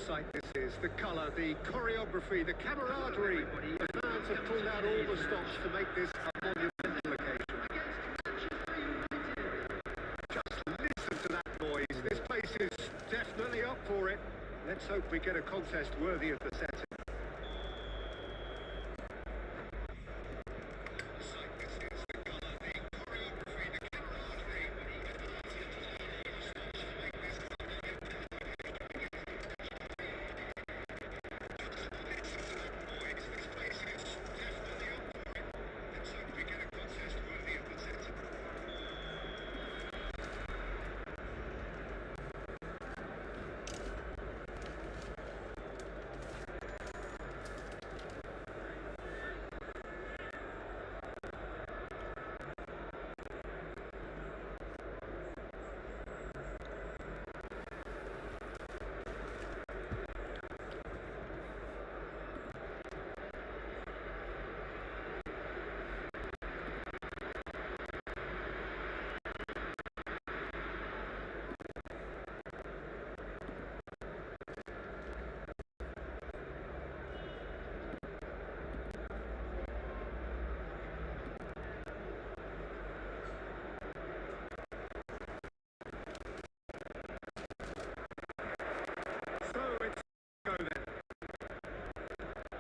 sight this is. The colour, the choreography, the camaraderie. The fans have pulled out all the stops to make this a monumental occasion. Just listen to that noise. This place is definitely up for it. Let's hope we get a contest worthy of the setting.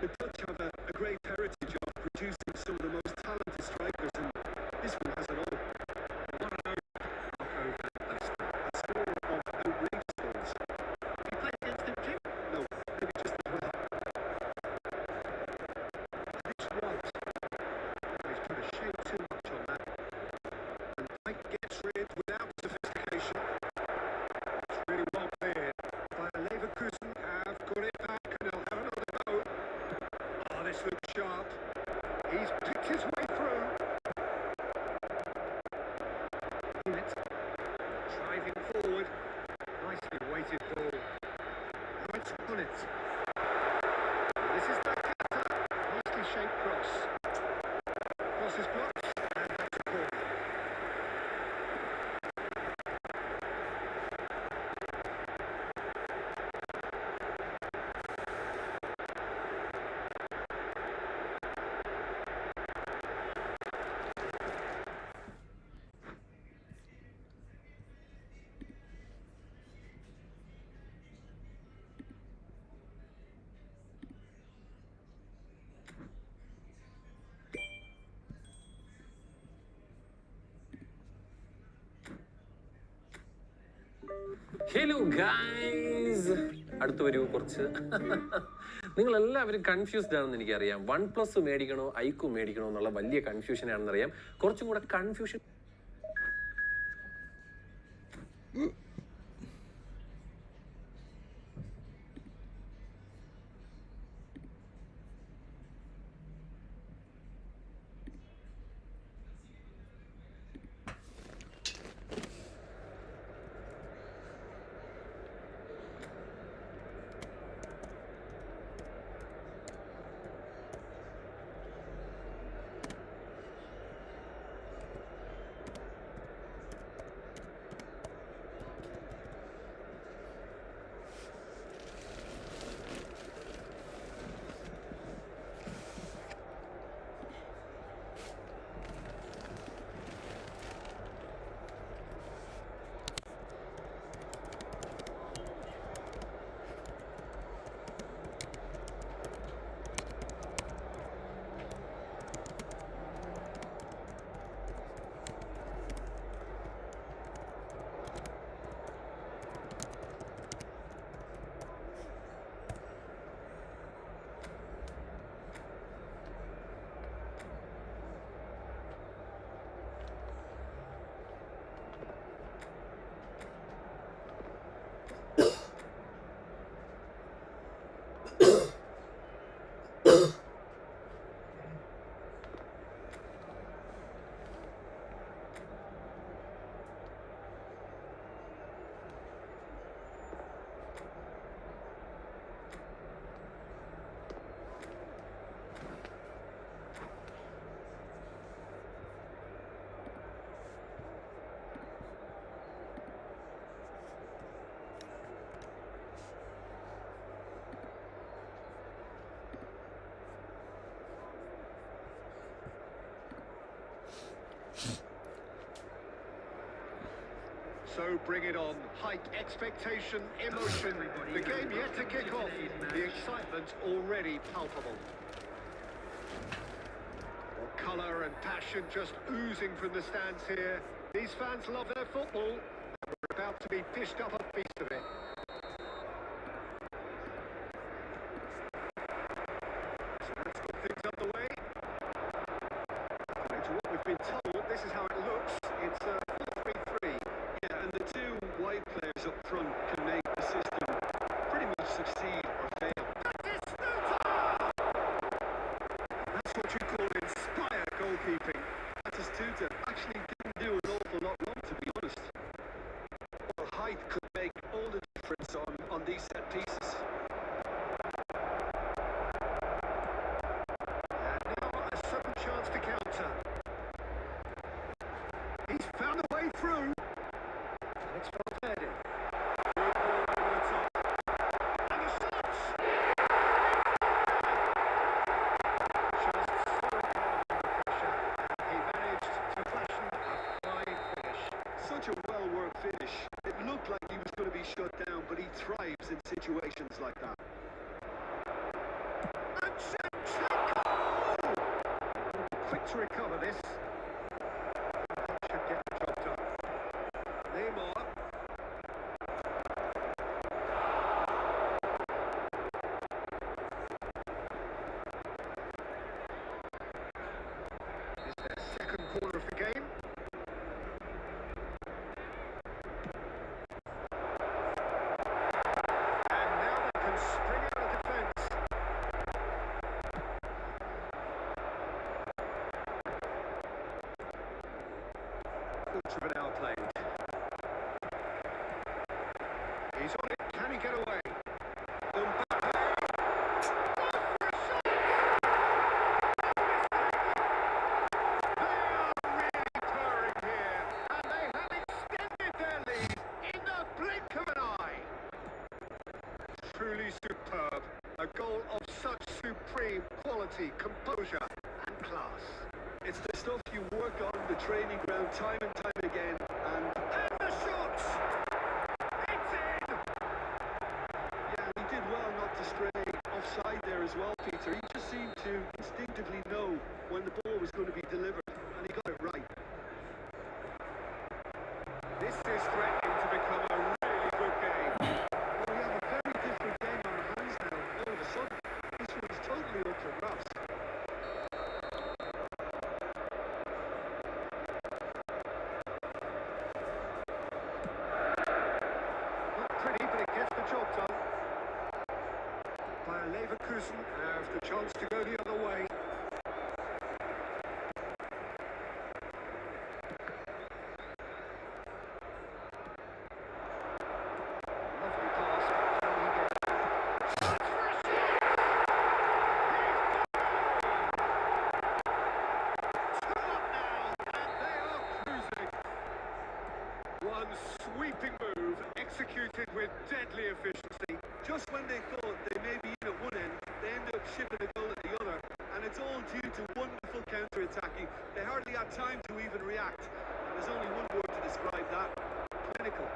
The Dutch have a great heritage of producing some of the most talented strikers, and this one has it all. What an a score of outrageous goals. You played against him, Jim? No, maybe just the weather. And it's right. He's put a shade too much on that. And Mike gets rid without sophistication. It's really well played. By Leverkusen have got it back, and they'll have another go. Oh, this looks sharp. He's picked his way through. Driving forward. Nicely weighted ball. Right on it. This is Nakata. Nicely shaped cross. Cross is blocked, and that's a corner. Hello guys, അടുത്ത് വരൂ. കുറച്ച് നിങ്ങളെല്ലാവരും confused ആണെന്ന് എനിക്കറിയാം. OnePlus മേടിക്കണോ IQ മേടിക്കണോ എന്നുള്ള വലിയ confusion ആണെന്നറിയാം. കുറച്ചും കൂടെ confusion So bring it on. Height, expectation, emotion. The game yet to kick off. The excitement already palpable. Well, colour and passion just oozing from the stands here. These fans love their football, and we're about to be dished up a feast of it. So let's get things underway. According to what we've been told, this is how it looks. It's a 4-3-3. Yeah, and the two wide players up front can make the system pretty much succeed or fail. That's what you call inspired goalkeeping. Batistuta actually didn't do an awful lot wrong, to be honest. Well, height could make all the difference on these set pieces. And now a sudden chance to counter. He's found a way through. And it's Valverde. Good ball over the top. And the shots! Just so calm under pressure. And he managed to fashion a fine finish. Such a well-worked finish. It looked like he was going to be shut down, but he thrives in situations like that. And Zinchenko! Quick to recover this. Should get the job done. Neymar. Is their second corner of the game. And now they can spring out of defence. Ultra outplayed. He's on it. Can he get away? Mbappe. They are really purring here, and they have extended their lead in the blink of an eye. Truly superb. A goal of such supreme quality, composure, and class. It's the stuff you work on the training ground time and time again, and The shots! It's in! yeah, he did well not to stray offside there as well, Peter. He just seemed to instinctively know when the ball was going to be delivered, and he got it right. This is threatening to become a really good game. Well, we have a very different game on our hands now. All of a sudden, this one's totally up for grabs. Not pretty, but it gets the job done. Bayer Leverkusen have the chance to go the other way. Lovely pass. Can he get it? Shots for a shot! Two up now, and they are cruising. One sweeping move, executed with deadly efficiency. Just when they thought they may be in at one end, they end up shipping a goal at the other, and it's all due to wonderful counter-attacking. They hardly had time to even react, and there's only one word to describe that: clinical.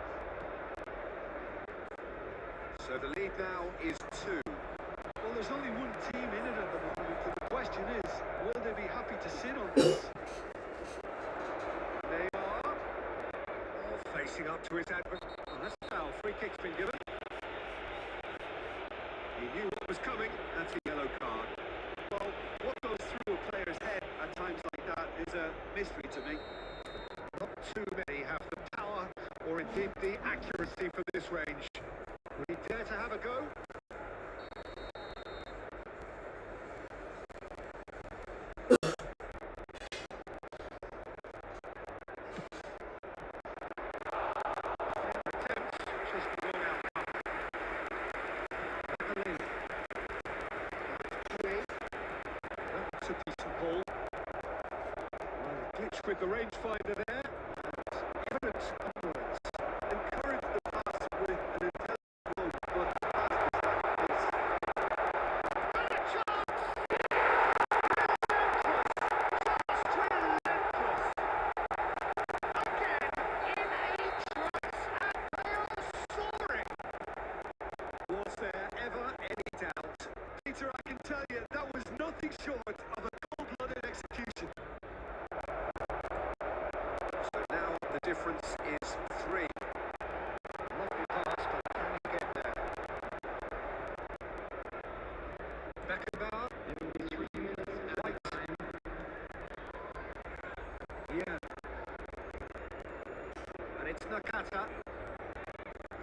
So the lead now is 2. Well, there's only one team in it at the moment, and the question is, will they be happy to sit on this? Neymar. Oh, facing up to his adversary. Oh, that's a foul. Free kick's been given. He knew what was coming. That's a yellow card. Well, what goes through a player's head at times like that is a mystery to me. Not too many have the power or indeed the accuracy for this range. Will he dare to have a go? Attempts just blown out. Evelyn. That's a decent ball. Well, glitch with the rangefinder there. Evident upwards. Encourage the pass with an intelligent blow, but the pass is And a chance! Relentless! Just relentless! Again, in a trance! Peter, I can tell you, that was nothing short of a cold-blooded execution. So now the difference is 3. Lovely pass, but can he get there? Beckenbauer. 3 minutes. White. Yeah. And it's Nakata.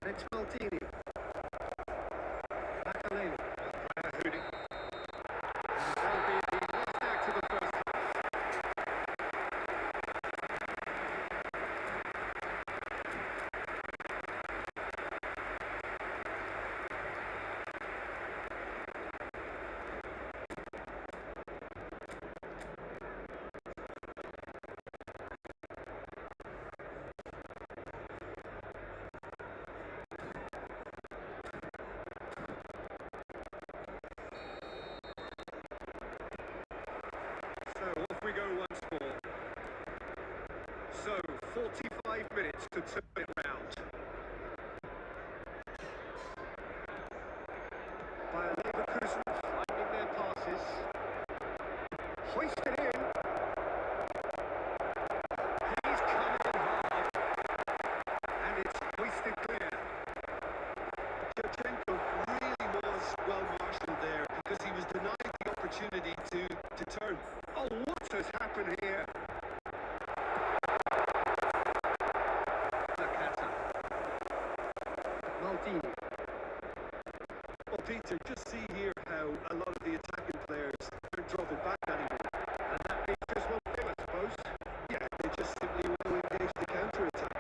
And it's Maldini. Makaleli. Hoodie. And that'll be the last act of the first half. So off we go once more. So 45 minutes to turn it round. Bayer Leverkusen finding their passes. Hoisted in. He's coming in hard. And it's hoisted clear. Shevchenko really was well marshalled there because he was denied the opportunity to turn. Oh, what has happened here? Nakata. Maldini. Well, Peter, just see here how a lot of the attacking players aren't dropping back anymore. And that means just one thing, I suppose. Yeah, they just simply want to engage the counter-attack.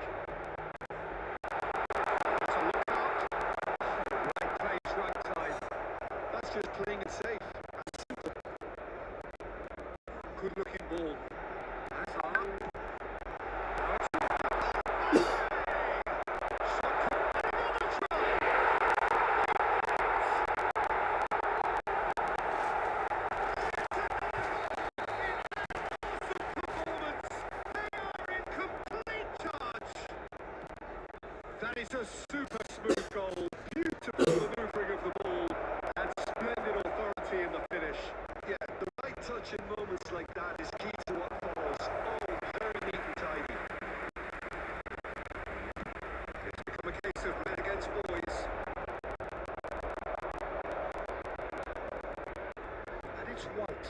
That's a lookout. Right place, right time. That's just playing it safe. Good looking ball. That's on. That is a super smooth goal. Beautiful manoeuvring of the ball and splendid authority in the finish. Yeah, the right touch in moments like that is key to what follows. Oh, very neat and tidy. It's become a case of men against boys. And it's White.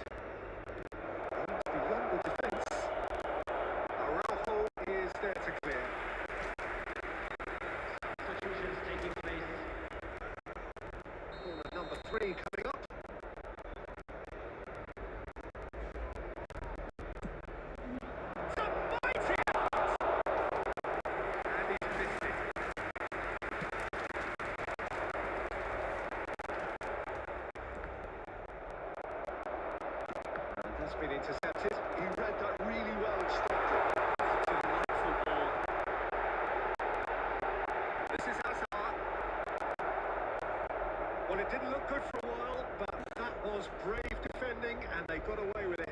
And beyond the defence, Araujo is there to clear. Substitutions taking place. Corner number 3 coming up. That's been intercepted. He read that really well and stopped it. Delightful ball. This is Hazard. Well, it didn't look good for a while, but that was brave defending, and they got away with it.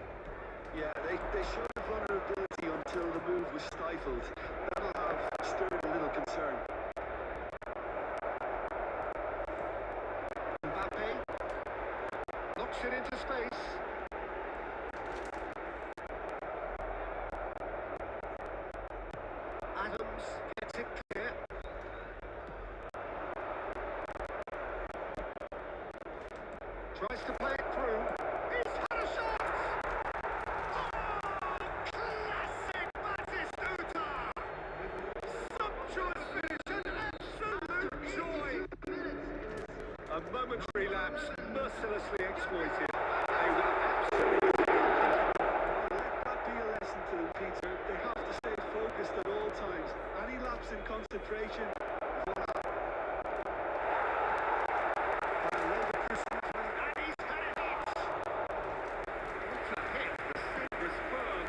Yeah, they showed vulnerability until the move was stifled. That'll have stirred a little concern. Mbappe knocks it into space. Adams gets it clear. Tries to play it through. He's had a shot! Oh, classic Batistuta! Sumptuous finish and absolute joy! A momentary lapse, mercilessly exploited. They were absolutely Let that be a lesson to them, Peter. They have to stay focused at all times. Any lapse in concentration, voila. Bayer Leverkusen, and he's had a hit! What a hit! The centre is firm.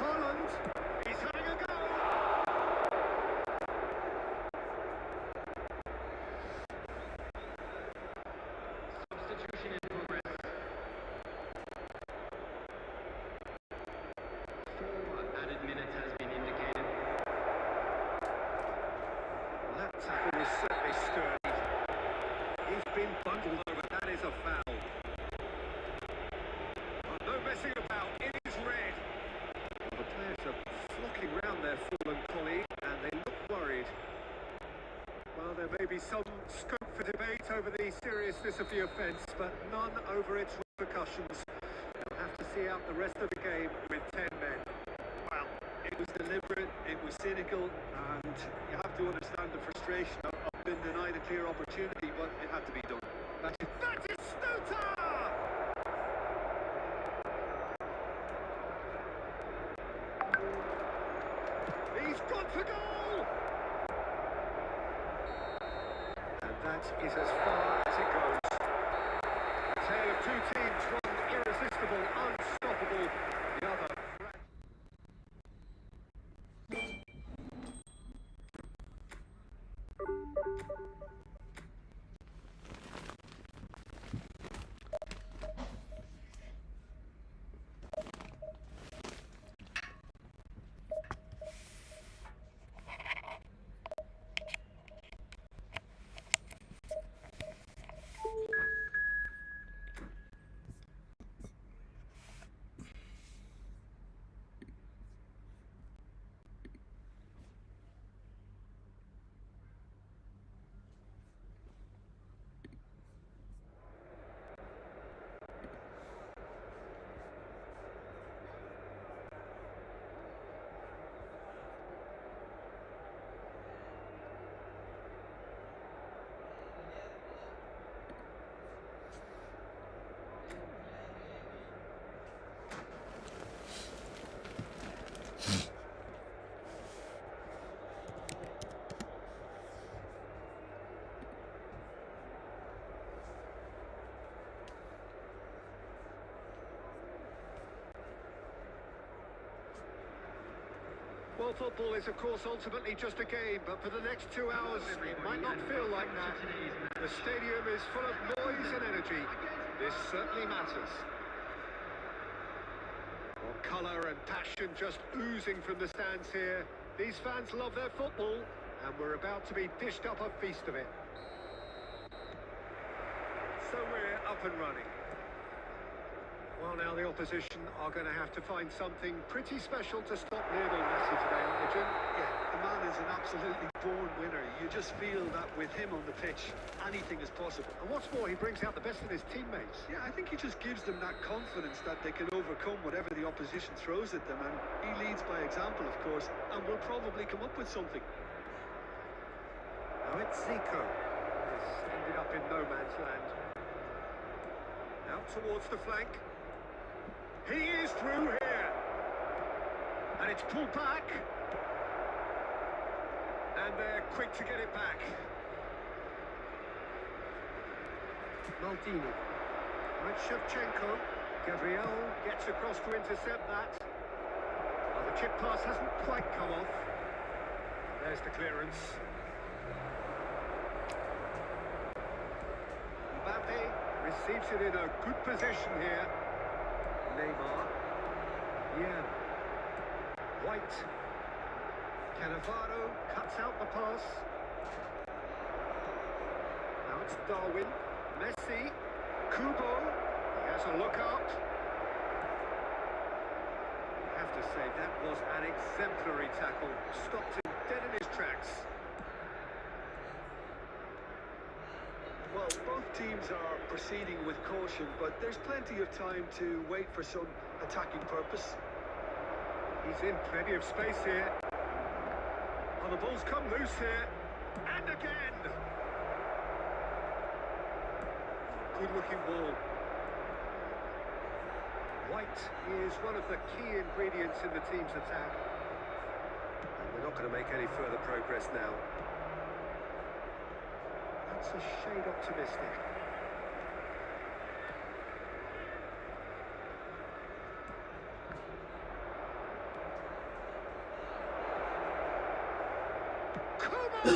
Holland, he's having a go! Substitution in progress. 4 added minutes has been indicated. Well, that tackle was certainly sturdy. in, bundled over. That is a foul. Oh, no messing about. It is red. Well, the players are flocking round their fallen colleague, and they look worried. Well, there may be some scope for debate over the seriousness of the offence, but none over its repercussions. They'll have to see out the rest of the game with 10 men. Well, it was deliberate, it was cynical, and you have to understand the frustration of being denied a clear opportunity, but it had to be done. That is Stuta! He's gone for goal! And that is as far as it goes. A tale of two teams, one irresistible, unstoppable, the other. Well, football is, of course, ultimately just a game, but for the next 2 hours, it might not feel like that. The stadium is full of noise and energy. This certainly matters. Well, colour and passion just oozing from the stands here. These fans love their football, and we're about to be dished up a feast of it. So we're up and running. Well, now the opposition are going to have to find something pretty special to stop Lionel Messi today, aren't they, Jim? Yeah, the man is an absolutely born winner. You just feel that with him on the pitch, anything is possible. And what's more, he brings out the best of his teammates. Yeah, I think he just gives them that confidence that they can overcome whatever the opposition throws at them, and he leads by example, of course, and will probably come up with something. Now it's Zico. This ended up in no man's land. Out towards the flank. He is through here. And it's pulled back. And they're quick to get it back. Maldini. Right, Shevchenko. Gabriel gets across to intercept that. Well, the chip pass hasn't quite come off. There's the clearance. Mbappe receives it in a good position here. Neymar. Yeah. White. Cannavaro cuts out the pass. Now it's Darwin. Messi. Kubo. He has a look up. I have to say, that was an exemplary tackle. Stopped him dead in his tracks. Well, both teams are proceeding with caution, but there's plenty of time to wait for some attacking purpose. He's in plenty of space here. Oh, the ball's come loose here. And again! Good-looking ball. White is one of the key ingredients in the team's attack. And we're not going to make any further progress now. That's a shade optimistic. Kubo!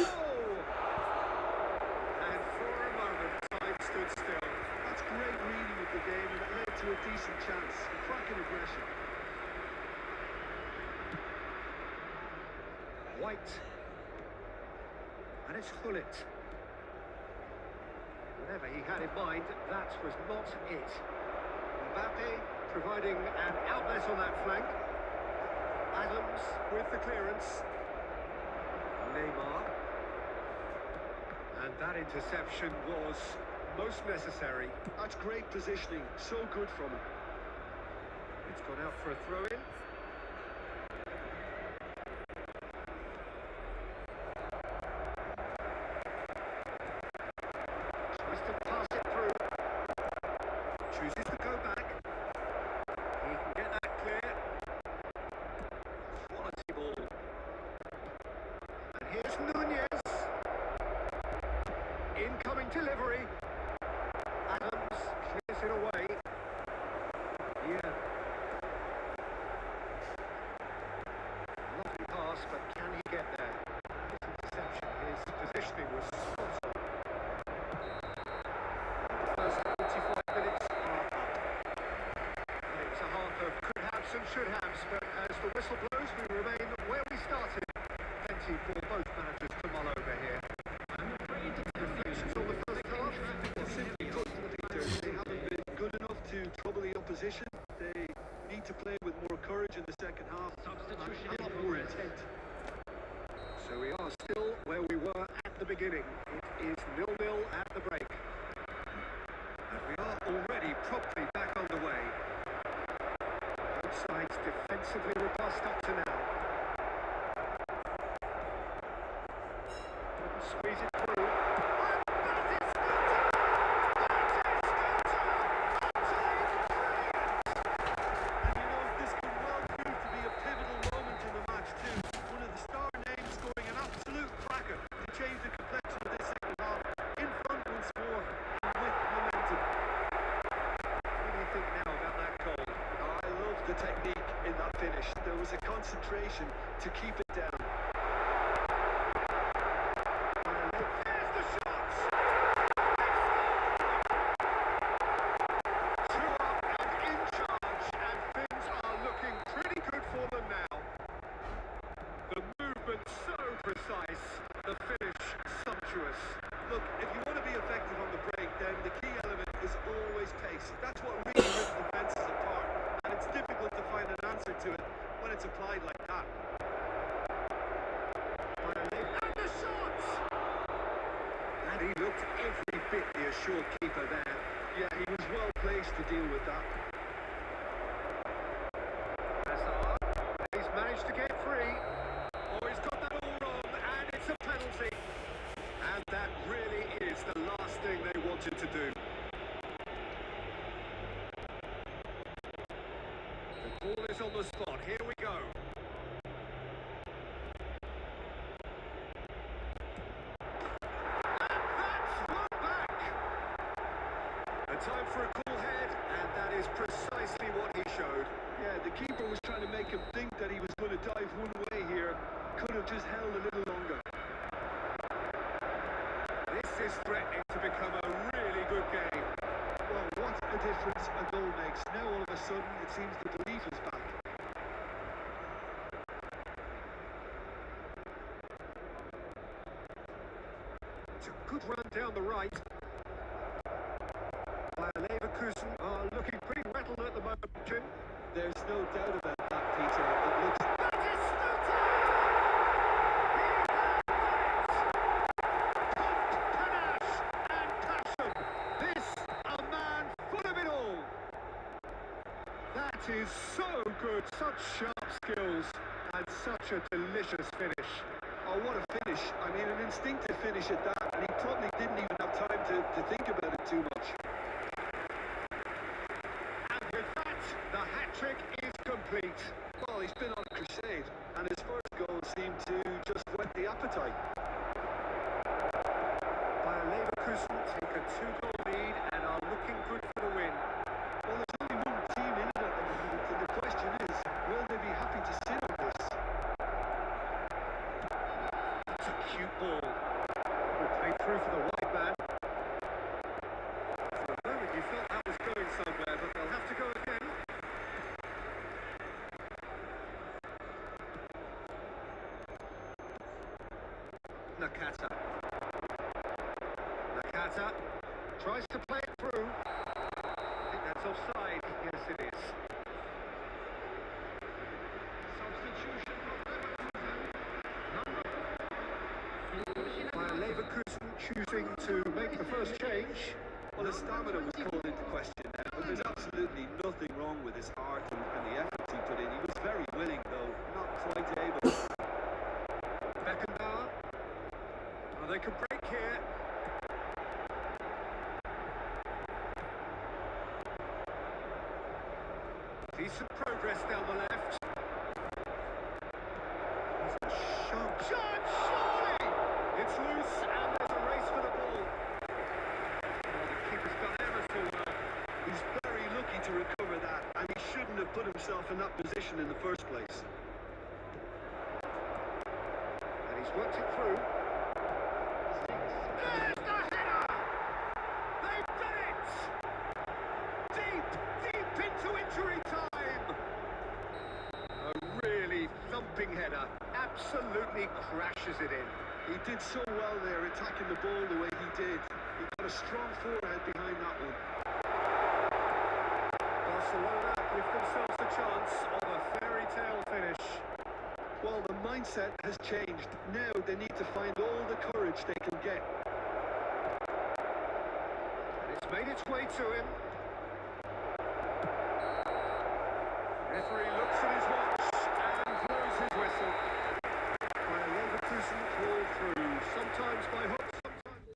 And for a moment, time stood still. That's great reading of the game, and it led to a decent chance. Cracking aggression. White. And it's Hullet. Whatever he had in mind, that was not it. Mbappe providing an outlet on that flank. Adams with the clearance. Neymar. And that interception was most necessary. That's great positioning, so good from him. It's gone out for a throw-in. Tries to pass it through. Chooses to go back. He can get that clear. Quality ball. And here's Nunez. Incoming delivery. Adams clears it away. Yeah. Lovely pass, but can he get there? His interception, his positioning was spot on. The first 45 minutes are up. And it was a half of could haves and should haves, but as the whistle blows, we remain where we started. Plenty for both managers to mull over here. Reflections on the first half. Simply put, Peter, they haven't been good enough to trouble the opposition. They need to play with more courage in the second half. Substitution A lot more intent. So we are still where we were at the beginning. It is 0-0 at the break. And we are already properly back on the way. Both sides defensively robust up to now. Squeeze it through. And that is Scooter! And you know, this could well prove to be a pivotal moment in the match too. One of the star names scoring an absolute cracker to change the complexion of this second half. In front once more and with momentum. What do you think now about that goal? I love the technique in that finish. There was a concentration to keep it down. There's the shots! Two up and in charge, and things are looking pretty good for them now. The movement so precise, the finish sumptuous. Look, if you want to be effective on the break, then the key element is always pace. That's what really rips defences apart. And it's difficult to find an answer to it when it's applied like that. And the shots! And he looked every bit the assured keeper there. Yeah, he was well placed to deal with that. Hazard, he's managed to get free. Oh, he's got that all wrong, and it's a penalty. And that really is the last thing they wanted to do. The ball is on the spot. Here we go. Time for a cool head, and that is precisely what he showed. Yeah, the keeper was trying to make him think that he was going to dive one way here. Could have just held a little longer. This is threatening to become a really good game. Well, what a difference a goal makes. Now all of a sudden it seems the belief is back. It's a good run down the right. Leverkusen are looking pretty rattled at the moment, Jim. There's no doubt about that, Peter. It looks... That is Scooter! Panache and passion. This, a man full of it all. That is so good. Such sharp skills and such a delicious finish. Oh, what a finish. I mean, an instinctive finish at that. And he probably didn't even have time to think about it too much. With that, the hat-trick is complete. Well, he's been on a crusade, and his first goal seemed to just whet the appetite. Bayer Leverkusen take a 2-goal lead and are looking good for the win. Well, there's only one team in it at the moment, and the question is, will they be happy to sit on this? That's a cute ball. Will play through for the wide man. For a moment you felt that was going somewhere, but they'll have to go again. Nakata. Tries to play it through. I think that's offside. Yes, it is. Substitution by Leverkusen choosing to make the first change. Well, his stamina was called into question there, but there's absolutely nothing wrong with his heart and the effort he put in. He was very willing, though, not quite able. Beckenbauer. Oh, they can break here. Decent progress down the left. There's a sharp shot, surely! It's loose and there's a race for the ball. Oh, the keeper's done ever so well. He's very lucky to recover that, and he shouldn't have put himself in that position in the first place. And he's worked it through. There's the header! They've done it! Deep into injury time! A really thumping header. Absolutely crashes it in. He did so well there, attacking the ball the way he did. He got a strong forehead behind that one. Barcelona give themselves the chance of a fairy tale finish. Well, the mindset has changed. Now they need to find all the courage they can get. And it's made its way to him. Referee looks at his watch and blows his whistle. By Leverkusen crawl through, sometimes by hook, sometimes...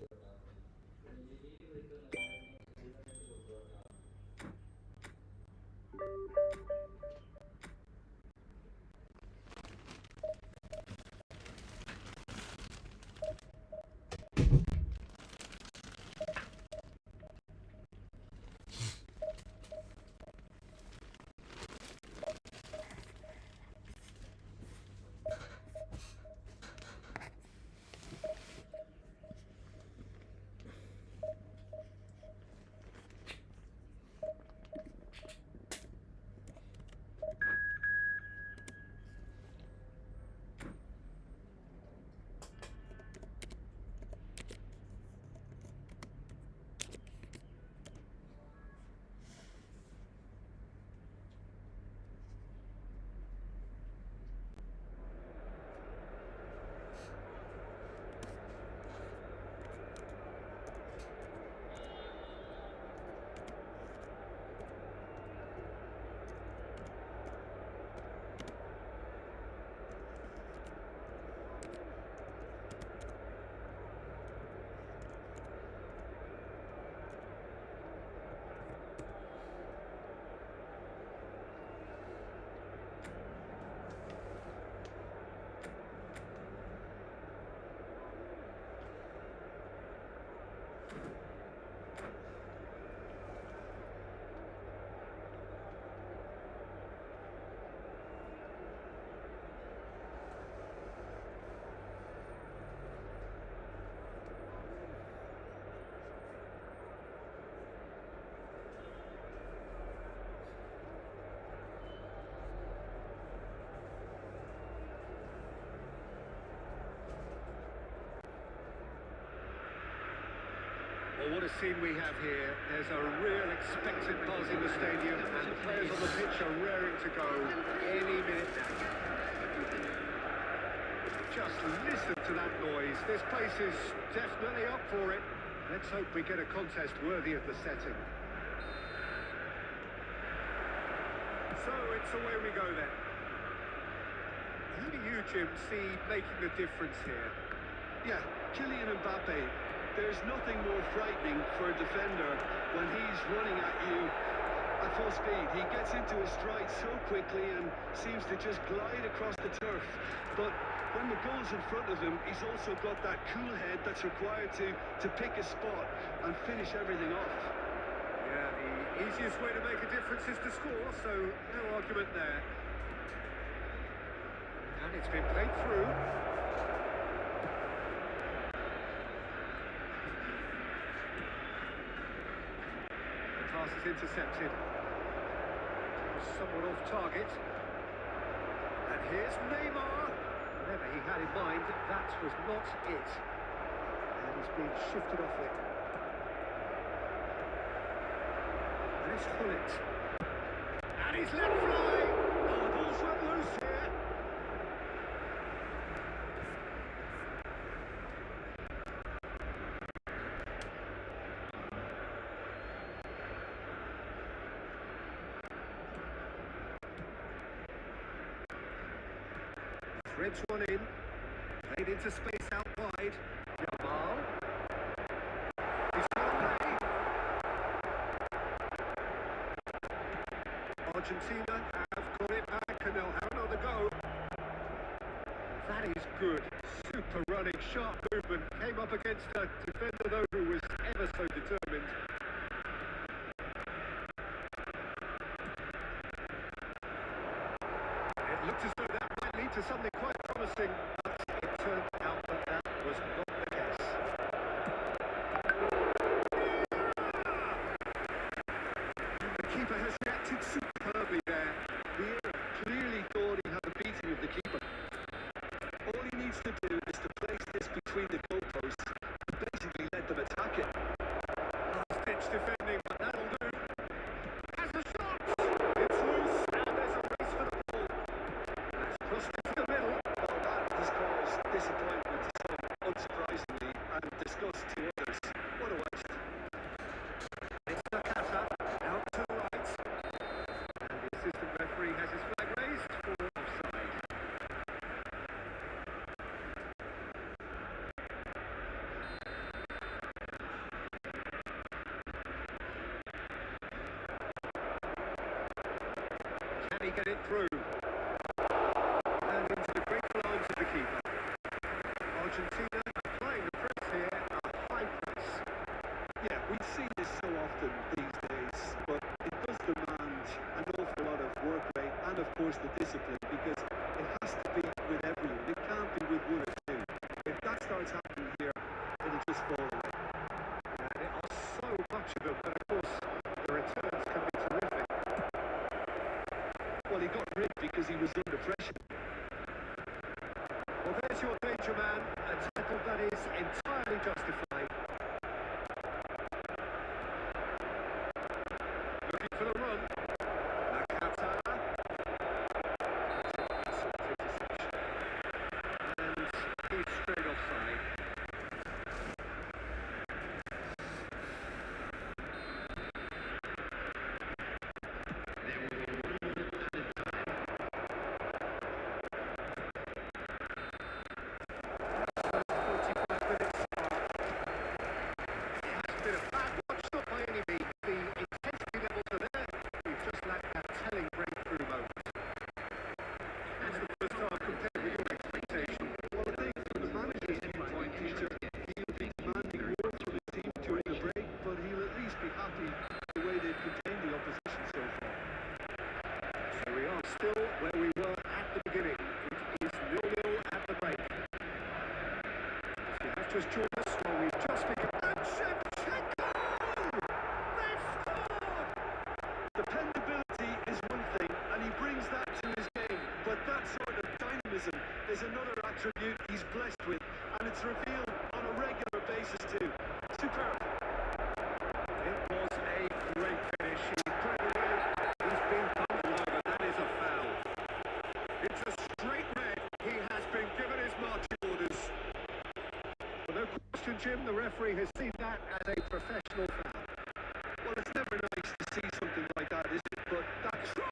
Well, what a scene we have here. There's a real expectant buzz in the stadium and the players on the pitch are raring to go any minute now. Just listen to that noise. This place is definitely up for it. Let's hope we get a contest worthy of the setting. So it's away we go then. Who do you, Jim, see making the difference here? Yeah, Kylian Mbappe. There's nothing more frightening for a defender when he's running at you at full speed. He gets into his stride so quickly and seems to just glide across the turf. But when the goal's in front of him, he's also got that cool head that's required to pick a spot and finish everything off. Yeah, the easiest way to make a difference is to score, so no argument there. And it's been played through. The pass is intercepted. Somewhat off target. And here's Neymar. Whatever he had in mind, that was not it. And he's been shifted off it. Let's pull it. And he's let fly. Oh, the ball's run loose here. Threads one in. Played into space out wide. Jamal. He's got away. Argentina have got it back and they'll have another go. That is good. Super running, sharp movement. Came up against a defender though who was ever so determined. It looked as though that might lead to something quite promising, but it turned out that that was not the case. The keeper has reacted superbly there. Vieira clearly thought he had the beating of the keeper. All he needs to do is to place this between the goalposts and basically let them attack it. Last-ditch defending, but that'll do. Has a shot! It's loose, and there's a race for the ball. That's crossed into the middle. Well, that has caused disappointment to some, unsurprisingly, and disgust to others. What a waste. It's Nakata, out to the right. And the assistant referee has his flag raised for offside. Can he get it through? And into the grateful arms of the keeper. Argentina playing the press here, a high press. Yeah, we see this so often these days, but it does demand an awful lot of work rate and, of course, the discipline, because it has to be with everyone. It can't be with one or two. If that starts happening here, it'll just fall away. And there are so much of them, but of course the returns can be terrific. Well, he got ripped because he was under pressure. Well, there's your danger man, a tackle that is entirely justified. Looking for the run. Nakata. And he's straight offside. Still where we were at the beginning. It is 0-0 at the break. If you have just joined us, well, we've just begun. And Shevchenko! They've scored! Dependability is one thing, and he brings that to his game, but that sort of dynamism is another attribute he's blessed with, and it's revealed on a regular basis too. Superb. It was a great finish. He put it away. He's been bundled over. That is a foul. It's a straight red. He has been given his marching orders. But no question, Jim, the referee has seen that as a professional foul. Well, it's never nice to see something like that, is it? But that's right.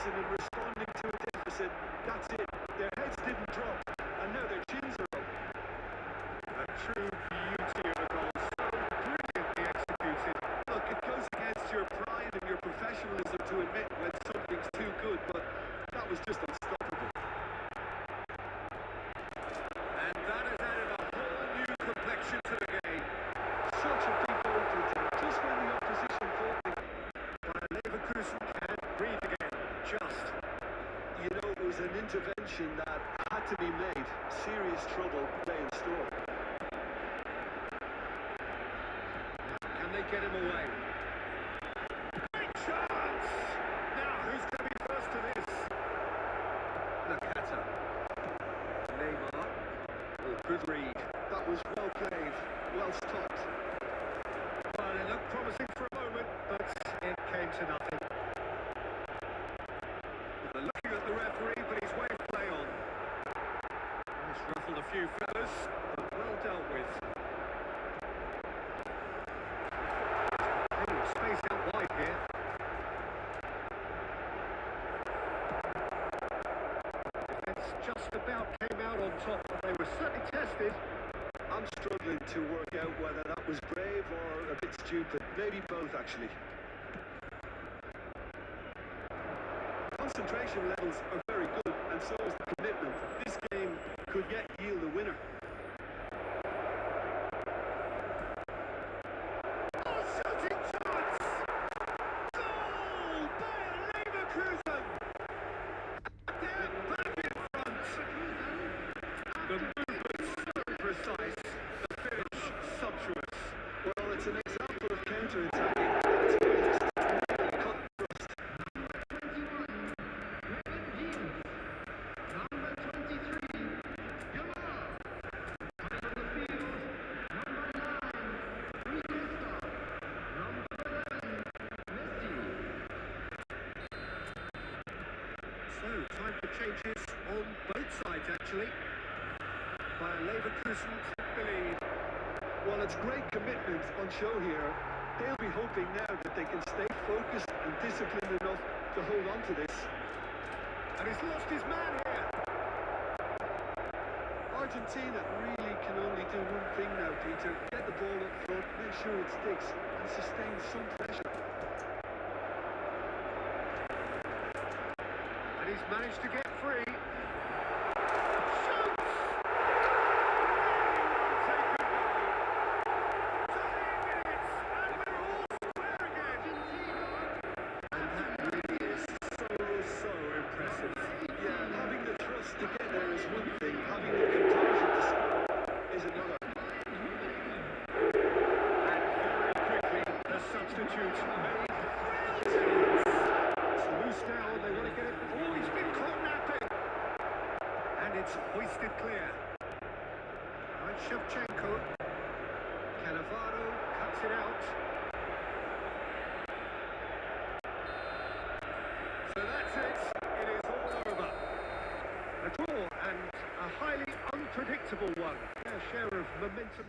In responding to a deficit, that's it. Their heads didn't drop, and now their chins are up. A true beauty of a goal, so brilliantly executed. Look, it goes against your pride and your professionalism to admit when something's too good, but that was just unstoppable. And that has added a whole new complexion to the game. Such a big goal to take, just when the opposition thought they... While Leverkusen can breathe again. Just. You know, it was an intervention that had to be made. Serious trouble lay in store. get him away. Great chance! Now, who's going to be first to this? Nakata. Neymar. Oh, good read. That was well played, well stopped. Well, it looked promising for a moment, but it came to nothing. Well, looking at the referee, but he's waved play on. It's ruffled a few fellas, but well dealt with. Oh, space out wide here. Defence just about came out on top, but they were certainly tested. I'm struggling to work out whether that was brave or a bit stupid. Maybe both, actually. Concentration levels are very good, and so is the commitment. This game could yet yield a winner. Oh, shooting chance! Goal! Bayer Leverkusen! They're back in front! The movement's so precise, the finish sumptuous. Well, it's an example of counter-attacking. It's almost really cut thrust. So, time for changes on both sides, actually. Bayer Leverkusen took the lead. Well, it's great commitment on show here. They'll be hoping now that they can stay focused and disciplined enough to hold on to this. And he's lost his man here. Argentina really can only do one thing now, Peter. Get the ball up front, make sure it sticks, and sustain some pressure. And he's managed to get free. Shoots! Taken goal. 20 minutes, and we're all square again. And that really is so impressive. Yeah, having the thrust to get there is one thing, having the composure to score is another. And very quickly, the substitute made real change. It's loose now, they want to get it. Oh, he's been caught napping. And it's hoisted clear. Right, Shevchenko. Cannavaro cuts it out. So that's it. It is all over. A draw and a highly unpredictable one. Fair share of momentum.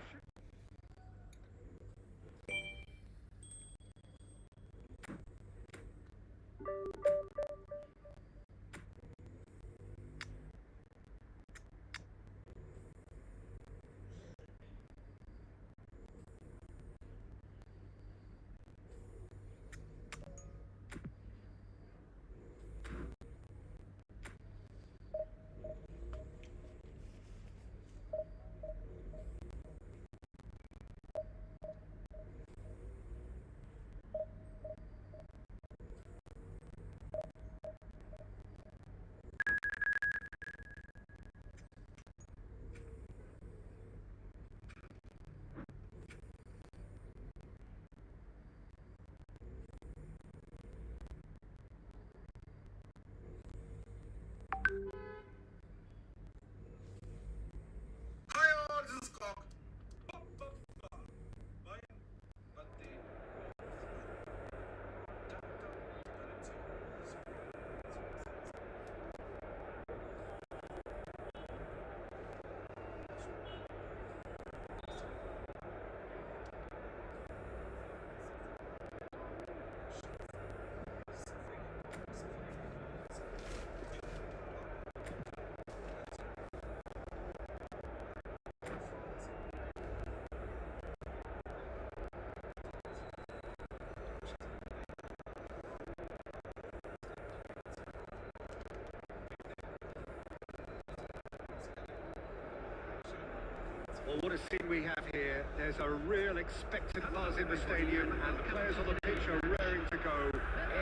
Well, what a scene we have here. There's a real expectant buzz in the stadium, and the players on the pitch are raring to go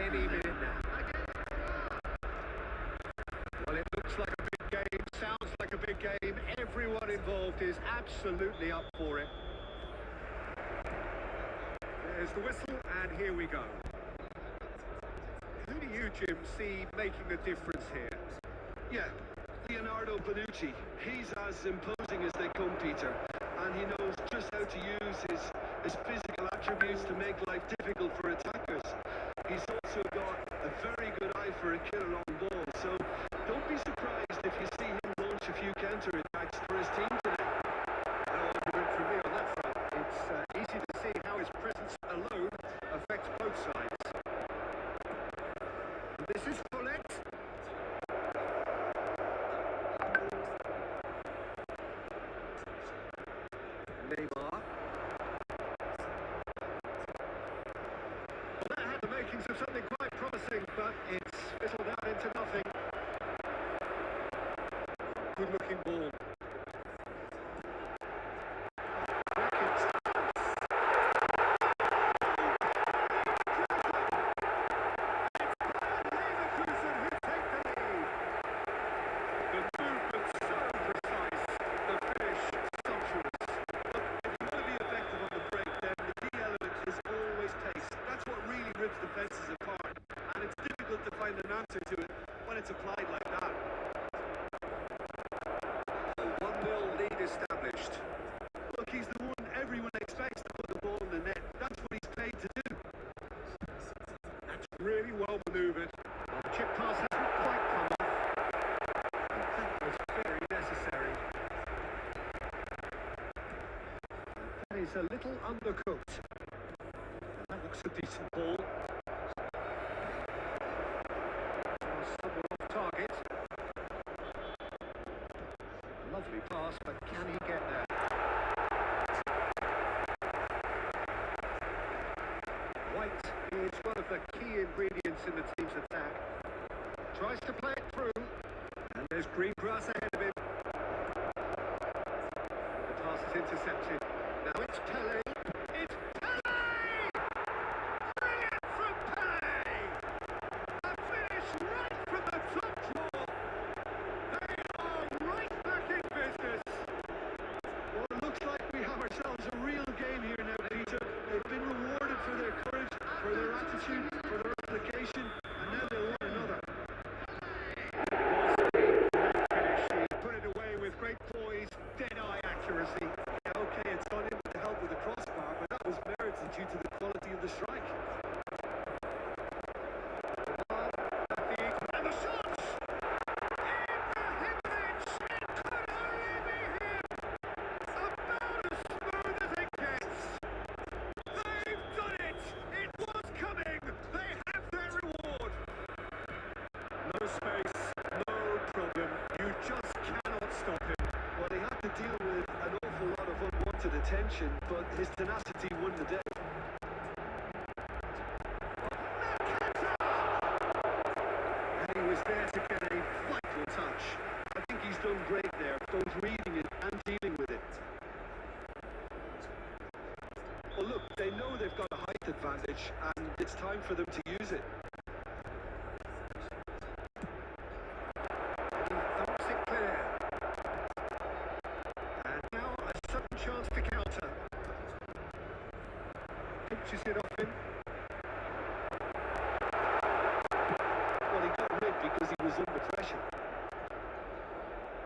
any minute now. Well, it looks like a big game, sounds like a big game. Everyone involved is absolutely up for it. There's the whistle, and here we go. Who do you, Jim, see making the difference here? Yeah, Leonardo Bonucci. He's as imposing as they come, Peter. And he knows just how to use his physical attributes to make life difficult for attackers. He's also got a very good eye for a killer on ball. So don't be surprised if you see him launch a few counter-attacks for his team today. No argument from me on that front. It's easy to see how his presence alone affects both sides. This is Follett. Neymar. Well, that had the makings of something quite promising, but it's fizzled out into nothing. Good-looking ball. Defenses apart, and it's difficult to find an answer to it when it's applied like that. A 1-0 lead established. Look, he's the one everyone expects to put the ball in the net. That's what he's paid to do. That's really well manoeuvred. Well, the chip pass hasn't quite come off. That was very necessary. That is a little undercooked. That looks a decent ball. Somewhat off target. Lovely pass, but can he get there? White is one of the key ingredients in the team's attack. Tries to play it through, and there's green grass ahead of him. The pass is intercepted. Now it's Pele. It's Pele! Brilliant from Pele! A finish right from the top draw. They are right back in business. Well, it looks like we have ourselves a real game here now, Peter. They've been rewarded for their courage, for their attitude, for their application, and now they want another. He put it away with great poise, dead-eye accuracy. Yeah, okay, it's gone in with the help of the crossbar, but that was merited due to the quality of the strike. And the shots! Ibrahimovic! It could only be him! About as smooth as it gets! They've done it! It was coming! They have their reward! No space, no problem. You just cannot stop him. Well, he had to deal with an awful lot of unwanted attention, but his tenacity won the day. And he was there to get a vital touch. I think he's done great there, both reading it and dealing with it. Well, look, they know they've got a height advantage, and it's time for them to use it. He thumps it clear. And now a sudden chance to counter. Pinches it off him. Well, he got rid because he was under pressure.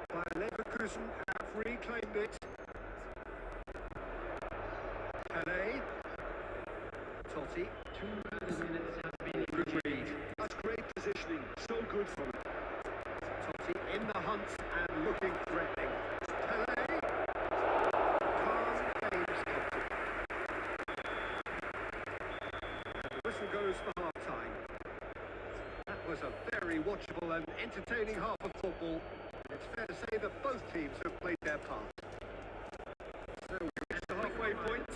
By Leverkusen have reclaimed it. Pele. Totti. 2 minutes have been agreed. That's great positioning, so good from him. Totti in the hunt and looking threatening. Pele. Calm aims Totti. And the whistle goes for half-time. That was a very watchable and entertaining half of football. It's fair to say that both teams have played their part. So we reached the halfway point.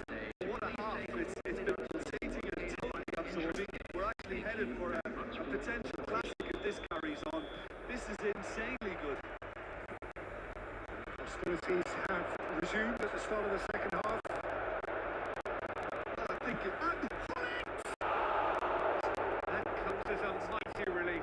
What a half. It's been pulsating and totally absorbing. We're actually headed for a potential classic if this carries on. This is insanely good. Hostilities have resumed at the start of the second half. Well, I think it... That comes as a mighty relief.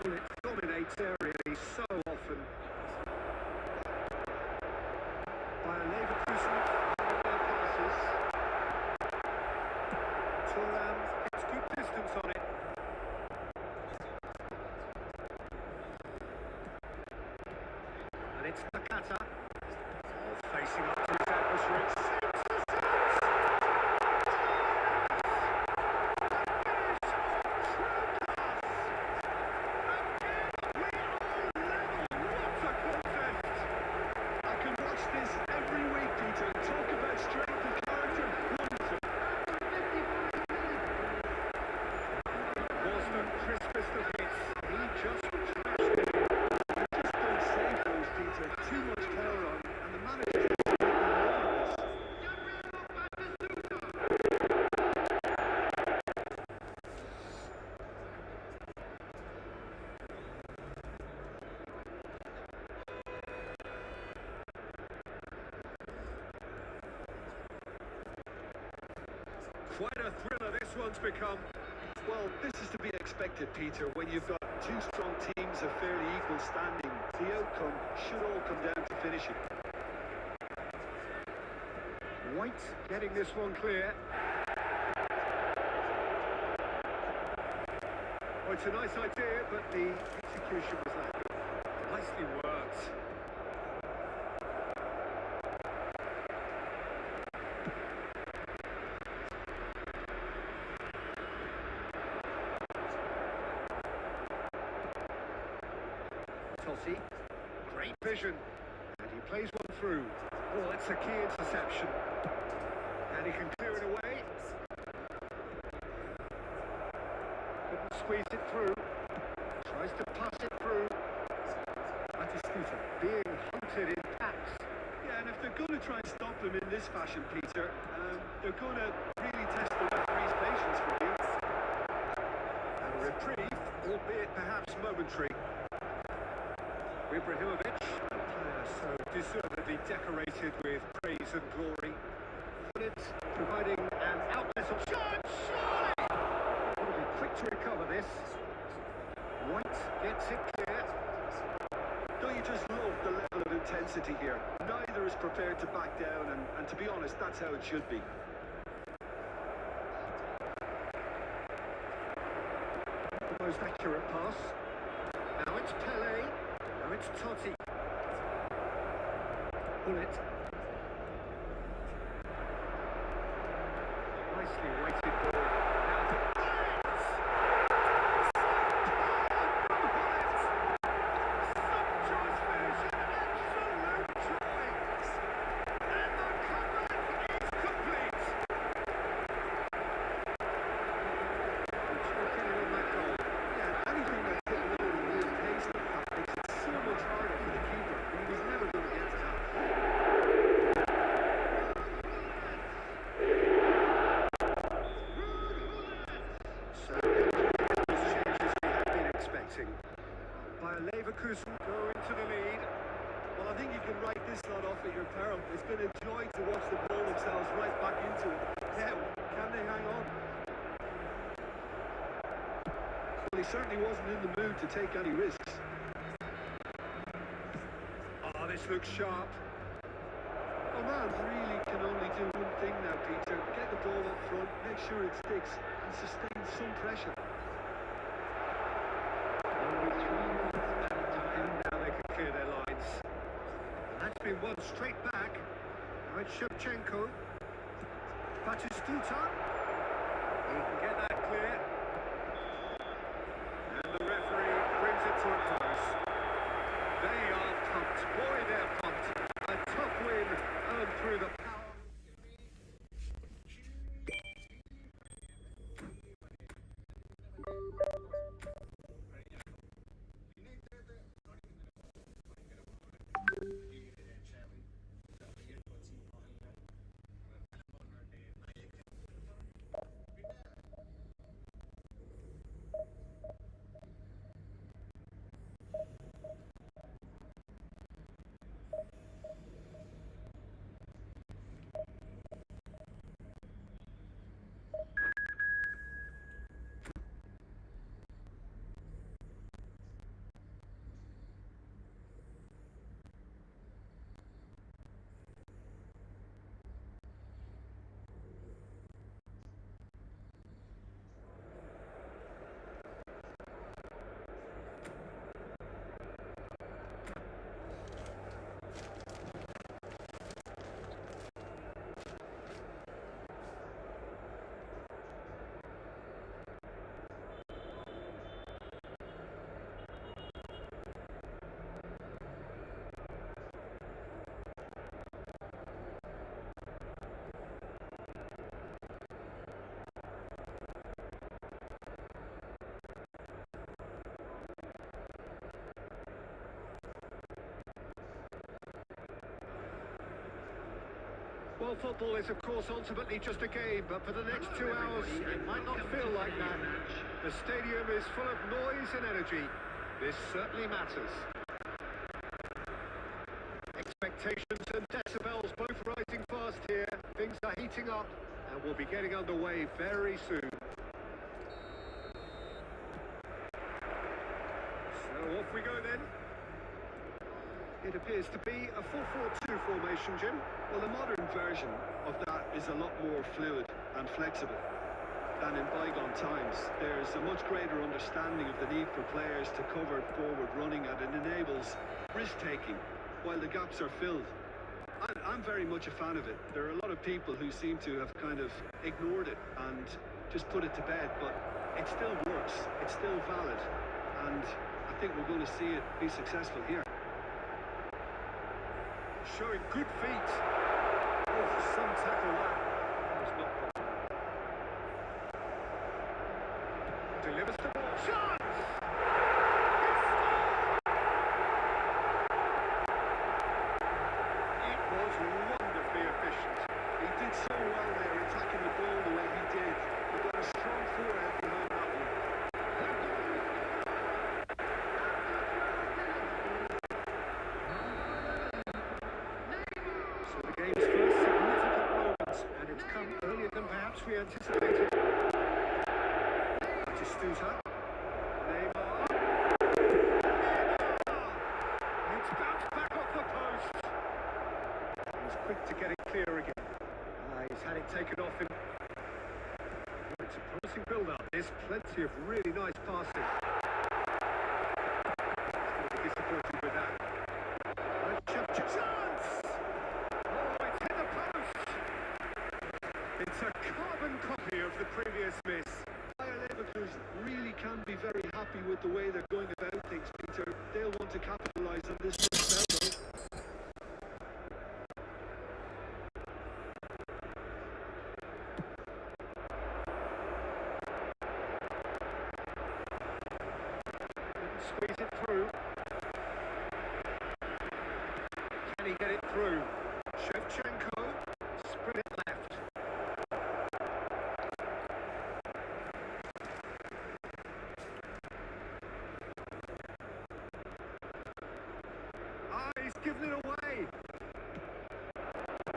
Well, it dominates aerially so often. By Leverkusen, following their passes. Thuram gets good distance on it. And it's Nakata. Facing up to his adversary. Quite a thriller this one's become. Well, this is to be expected, Peter. When you've got two strong teams of fairly equal standing, the outcome should all come down to finishing. White getting this one clear. Oh, it's a nice idea, but the execution was lacking. Nicely worked. Totti, great vision, and he plays one through. Oh, that's a key interception. And he can clear it away. Couldn't squeeze it through. Tries to pass it through. Batistuta being hunted in packs. Yeah, and if they're going to try and stop him in this fashion, Peter, they're going to really test the referee's patience for you. And a reprieve, albeit perhaps momentary. Ibrahimovic, a player so deservedly decorated with praise and glory. Providing an outlet of shot. Will be quick to recover this. White gets it clear. Don't you just love the level of intensity here? Neither is prepared to back down, and to be honest, that's how it should be. The most accurate pass. Now it's Pele. Now it's Totti. Bullet. Nicely weighted ball. Now the Bullet! Sumptuous finish and absolute joy. And the comeback is complete. Talking on that goal. Yeah, anything that's hit the ball with real pace like that makes it so much harder for the keeper, and he was never going to get to that. So, those changes we had been expecting. By Leverkusen go into the lead. Well, I think you can write this lot off at your peril. It's been a joy to watch them roll themselves right back into it. Now, can they hang on? Well, he certainly wasn't in the mood to take any risks. Oh, this looks sharp. A man really can only do one thing now, Peter. Get the ball up front, make sure it sticks, and sustain some pressure. Only 3 minutes at a time. Now they can clear their lines. And that's been one straight back. Now it's Shevchenko. Batistuta. He can get that clear. And the referee brings it to a close. They are pumped. Boy, they're pumped. A tough win earned through the Well, football is, of course, ultimately just a game, but for the next 2 hours, it might not feel like that. The stadium is full of noise and energy. This certainly matters. Expectations and decibels both rising fast here. Things are heating up, and we'll be getting underway very soon. So off we go then. It appears to be a 4-4-2 formation, Jim. Well, the modern version of that is a lot more fluid and flexible than in bygone times. There's a much greater understanding of the need for players to cover forward running, and it enables risk-taking while the gaps are filled. I'm very much a fan of it. There are a lot of people who seem to have kind of ignored it and just put it to bed, but it still works, it's still valid, and I think we're going to see it be successful here. Showing good feet. Oh, some tackle that. Was not possible. Delivers the ball. Chance! It was wonderfully efficient. He did so well there, attacking the ball the way he did. He got a strong forehand behind that one. So the game's first significant moments, and it's come earlier than perhaps we anticipated. Batistuta. Neymar. It's bounced back off the post. He's quick to get it clear again. He's had it taken off him. It's a promising build-up. There's plenty of really nice passing. He's going to be disappointed with that. Chance! Oh, it's hit the post! It's a carbon copy of the previous miss. Bayer Leverkusen really can be very happy with the way they're going about things, Peter. They'll want to capitalise on this first spell, though. Squeeze it through. Can he get it through? Shevchenko, spread it left. He's given it away.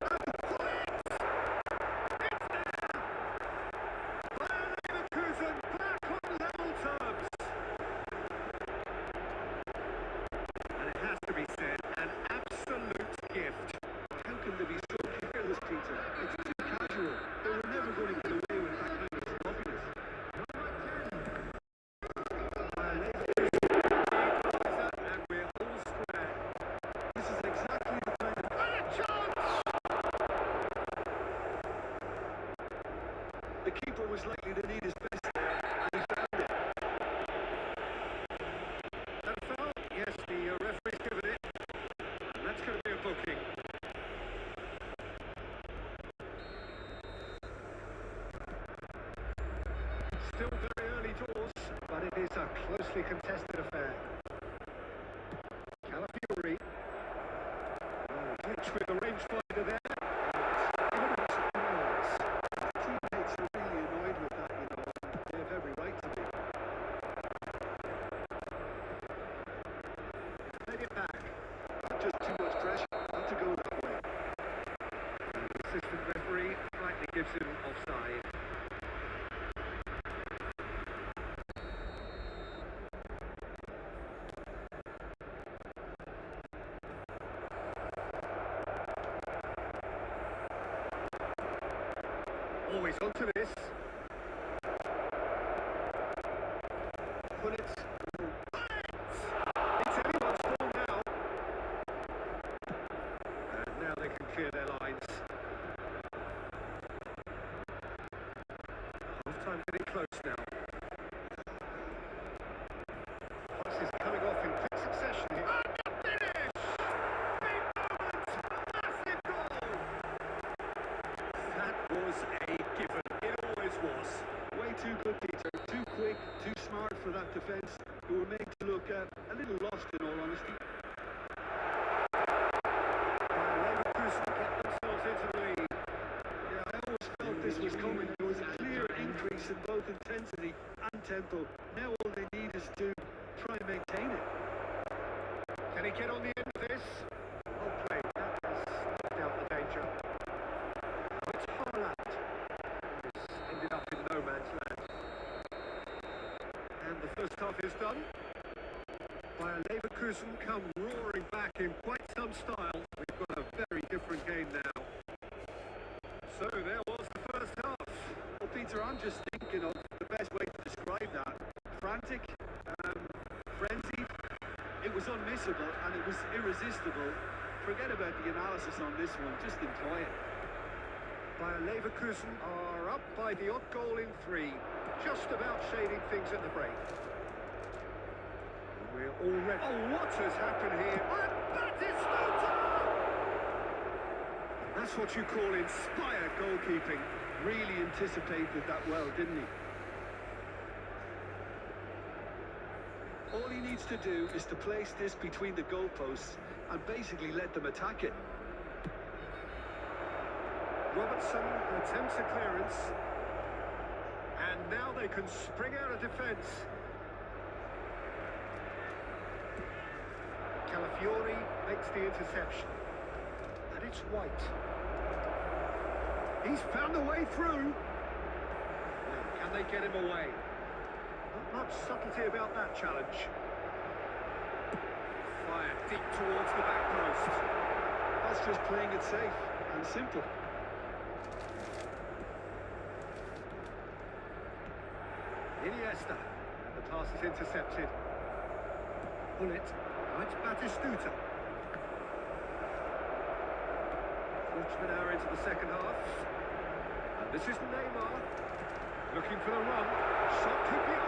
And points! It's there! Bayer Leverkusen back on level terms. And it has to be said, an absolute gift. How can they be so careless, Peter? It's too casual. They were never going to get away with that kind of sloppiness. Bayer Leverkusen, and we're all square. This is exactly the kind of... And a chance! The keeper was likely to need his best there, and he found it. That foul? Yes, the referee's given it. And that's going to be a booking. Still very early doors, but it is a closely contested affair. Calafiori. Glitch with the rangefinder there. His teammates are really annoyed with that, you know, and they have every right to be. Played it back. Just too much pressure, not to go that way. And the assistant referee rightly gives him offside. Always onto this. Put it. It's anyone's ball now. And now they can clear their lines. Half-time getting close now. Passes coming off in quick succession here. And the finish! Big moment! Massive goal! That was a given. It always was. Way too good, Peter. Too quick, too smart for that defence, who were made to look a little lost, in all honesty. Leverkusen get themselves into the lead. both intensity and tempo. Now all they need is to try and maintain it. Can he get on the end of this? Well played. That has snuffed out the danger. It's Haaland. This ended up in no man's land. And the first half is done. Bayer Leverkusen come roaring back in quite some style. We've got a very different game now. So there was the first half. Well, Peter, I'm just thinking of the best way to describe that. Frantic, frenzied. It was unmissable and it was irresistible. Forget about the analysis on this one. Just enjoy it. Bayer Leverkusen are up by the odd goal in 3. Just about shading things at the break. We're already... Oh, what has happened here? And that is Stuta! That's what you call inspired goalkeeping. Really anticipated that well, didn't he? All he needs to do is to place this between the goalposts and basically let them attack it. Robertson attempts a clearance. And now they can spring out of defence. Calafiori makes the interception. And it's White. He's found a way through. Now, can they get him away? Not much subtlety about that challenge. Fired deep towards the back post. That's just playing it safe and simple. Iniesta. And the pass is intercepted. Bullet. Right, Batistuta. 40 hour into the second half. And this is Neymar. Looking for the run. Shot could be on.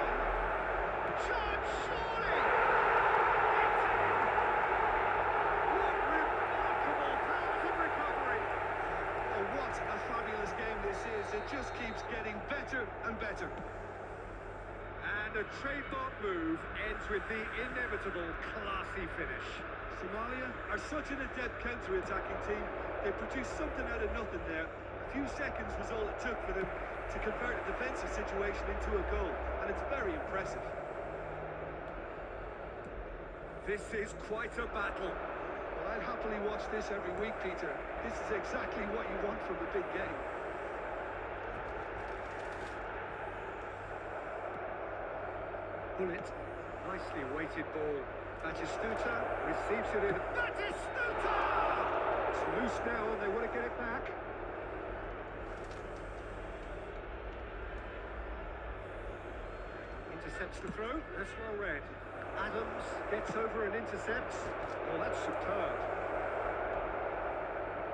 Chance, surely! What remarkable powers of recovery! Oh, what a fabulous game this is. It just keeps getting better and better. And a trademark move ends with the inevitable classy finish. Somalia are such an adept counter-attacking team. They produced something out of nothing there. A few seconds was all it took for them to convert a defensive situation into a goal, and it's very impressive. This is quite a battle. Well, I'd happily watch this every week, Peter. This is exactly what you want from a big game. Bullet, nicely weighted ball. Batistuta receives it in. Batistuta! It's loose now and they want to get it back. Intercepts the throw. That's well read. Adams gets over and intercepts. Oh, that's superb.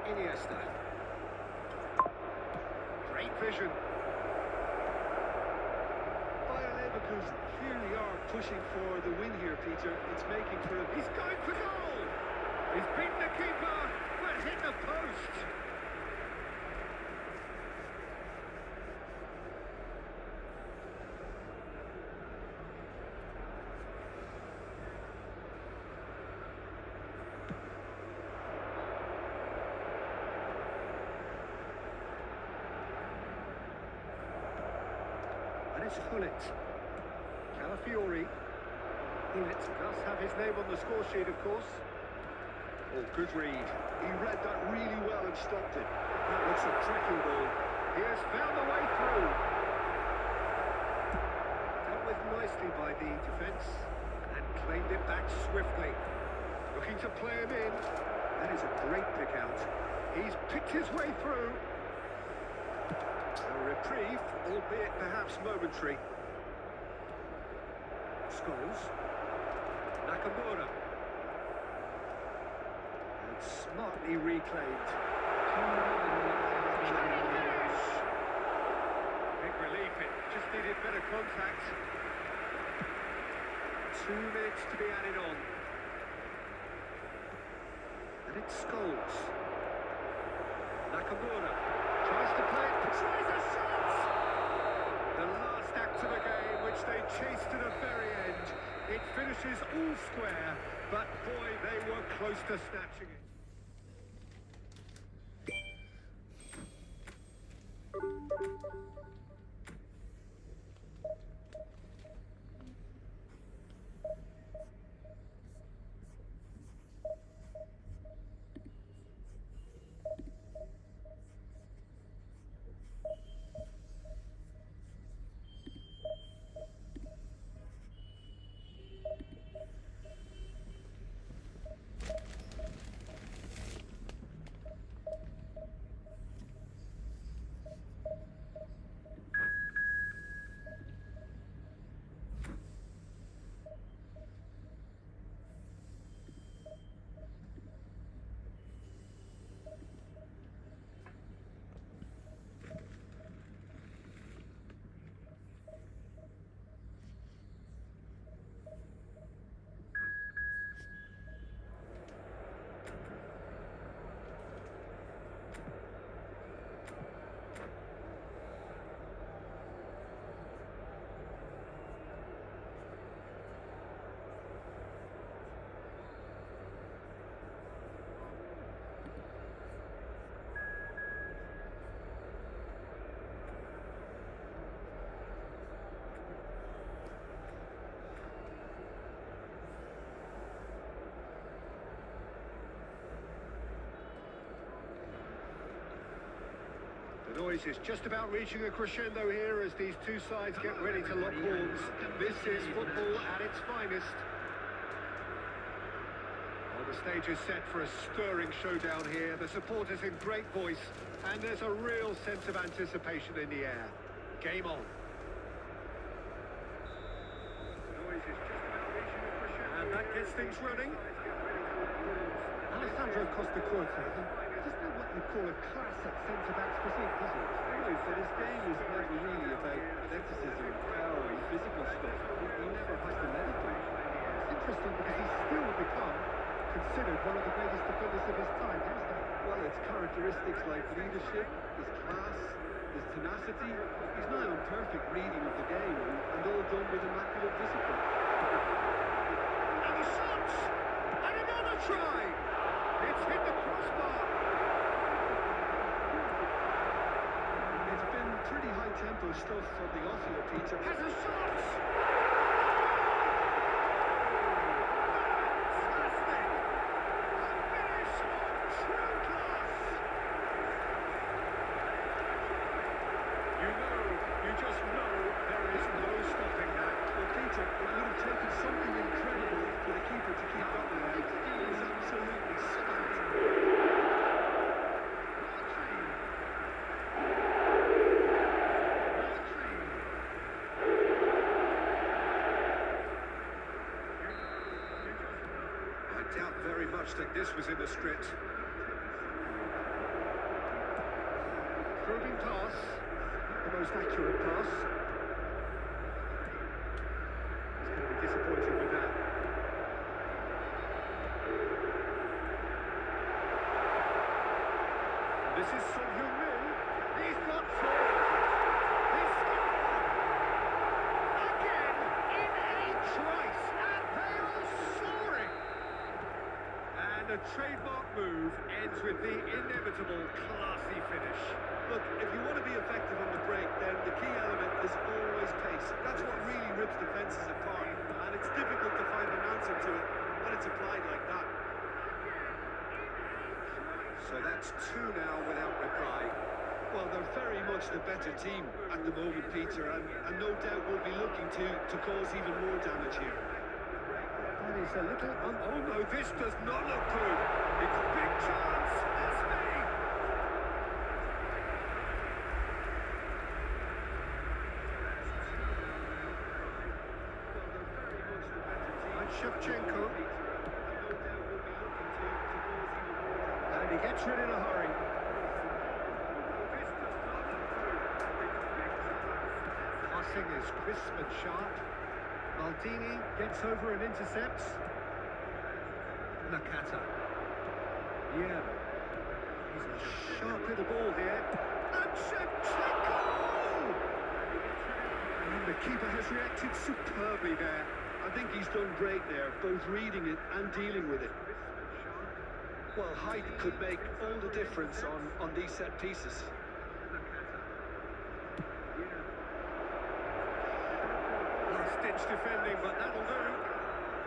Iniesta. Great vision. Bayer Leverkusen clearly are pushing for the win here, Peter. It's making for a... He's going for goal! He's beaten the keeper, but hit the post. And it's Hullet. Calafiori. Hullet does have his name on the score sheet, of course. Oh, good read. He read that really well and stopped it. That looks a tracking ball. He has found the way through. Dealt with nicely by the defence and claimed it back swiftly. Looking to play him in. That is a great pick out. He's picked his way through. A reprieve, albeit perhaps momentary. Scholes. Nakamura. And smartly reclaimed. Big relief, it just needed better contact. 2 minutes to be added on. And it's Scholes. Nakamura tries to play it, tries a shot! The last act of the game, which they chased to the very end. It finishes all square, but boy, they were close to snatching it. boys. It's just about reaching a crescendo here as these two sides get ready to lock horns. This is football at its finest. Well, the stage is set for a stirring showdown here. The supporters in great voice, and there's a real sense of anticipation in the air. Game on. And that gets things running. Alessandro Costa Corte, just not what you call a classic centre-back's physique, does he? No, but his game is never really about athleticism, power and physical stuff. He never has to meditate. It's interesting because he's still become considered one of the greatest defenders of his time, hasn't he? Well, it's characteristics like leadership, his class, his tenacity. He's now on perfect reading of the game and all done with immaculate discipline. And the shots! And another try! It's hit the crossbar! It's been pretty high-tempo stuff from the off here, Peter. Has a shot! Fantastic! A finish of true class! You just know there is no stopping that. Well, Peter, it would have taken something incredible for the keeper to keep up with that. It was absolutely stunning. I doubt very much that this was in the script. Probing pass, the most accurate pass. He's going to be disappointed with that. This is Son Heung-min. He's got four. He's scored. Again, in a trice. And they are soaring. And a trademark move ends with the inevitable classy finish. Look, if you want to be effective on the break, then the key element is always pace. That's what really rips defences apart, and it's difficult to find an answer to it when it's applied like that. So that's two now without reply. Well, they're very much the better team at the moment, Peter, and no doubt will be looking to cause even more damage here. That is a little oh no, this does not look good. It's big chance. That's me. And Shevchenko. And he gets rid in a hurry. Passing is crisp and sharp. Maldini gets over and intercepts. Nakata. Yeah. He's a sharp little ball here. And Shevchenko! And the keeper has reacted superbly there. I think he's done great there, both reading it and dealing with it. Well, height could make all the difference on these set pieces. Last-ditch defending, but that'll do.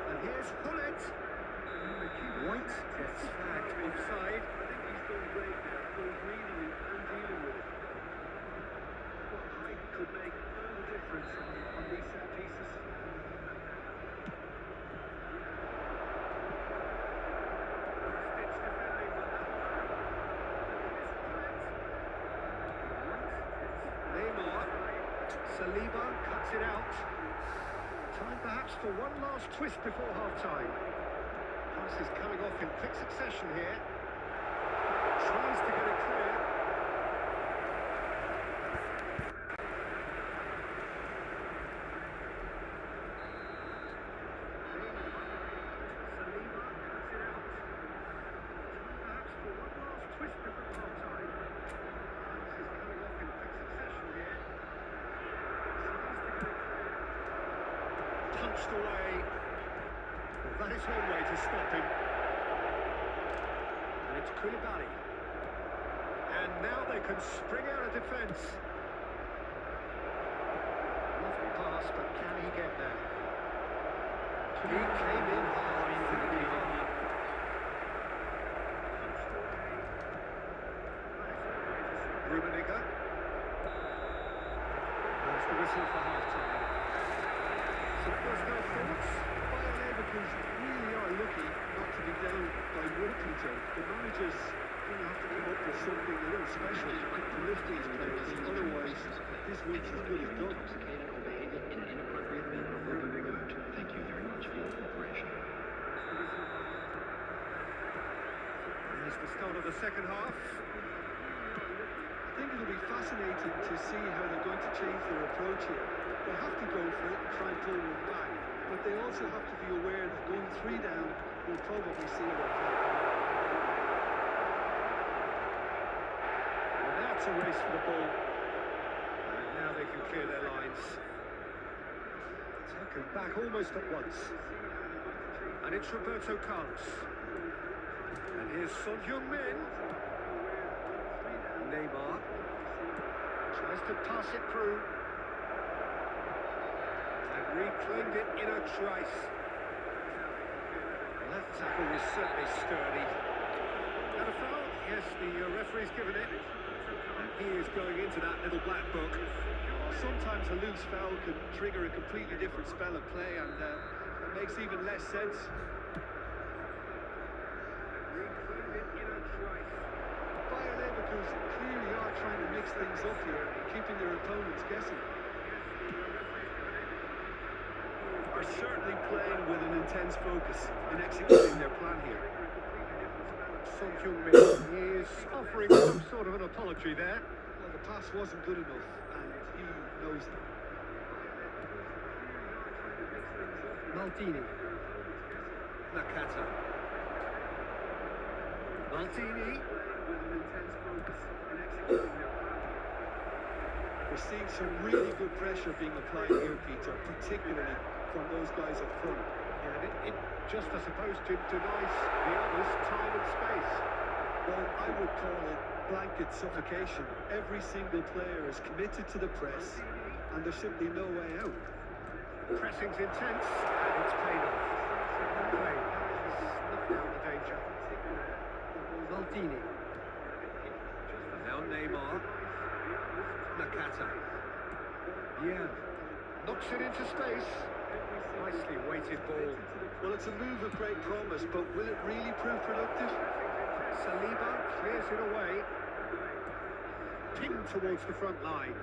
And here's Hullet. White gets flagged offside. I think he's done great there, both reading it and dealing with it. Well, height could make all the difference on these set pieces. Saliba cuts it out. Time perhaps for one last twist before half-time. Pass is coming off in quick succession here. Tries to get it clear. Saliba cuts it out. Time perhaps for one last twist before half-time. Pass is coming off in quick succession here. Punched away. Well, that is one way to stop him. And it's Koulibaly. And now they can spring out of defence. Lovely pass, but can he get there? He came in hard, really hard. Punched away. Rummenigge. whistle for half-time. Some personal thoughts? Bayer Leverkusen really are lucky not to be down by one, Peter. The manager's going to have to come up with something a little special to lift these players. Otherwise, this week's as good as done. Thank you very much for your cooperation. Here's the start of the second half. I think it'll be fascinating to see how they're going to change their approach here. They have to go for it and try and pull one back, but they also have to be aware that going 3 down will probably seal their fate. And that's a race for the ball. And now they can clear their lines. Taken back almost at once. And it's Roberto Carlos. And here's Son Heung-min. Neymar tries to pass it through. And reclaimed it in a trice. Well, that tackle was certainly sturdy. And a foul? Yes, the referee's given it. And he is going into that little black book. Sometimes a loose foul can trigger a completely different spell of play, and it makes even less sense. Reclaimed it in a trice. Bayer Leverkusen clearly are trying to mix things up here, keeping their opponents guessing. Are certainly playing with an intense focus in executing their plan here. Son Heung-min is offering some sort of an apology there. Well, the pass wasn't good enough, and he knows it. Maldini. Nakata. Maldini. With an intense focus in executing their plan. We're seeing some really good pressure being applied here, Peter, particularly from those guys up front. Yeah, and it just, I suppose, denies the others time and space. Well, I would call it blanket suffocation. Every single player is committed to the press, and there's simply no way out. Pressing's intense, and it's paid off. Play has snuffed down the danger. Maldini. Now Neymar. Nakata. Yeah. Knocks it into space. Nicely weighted ball. Well, it's a move of great promise, but will it really prove productive? Saliba clears it away. Pinged towards the front line.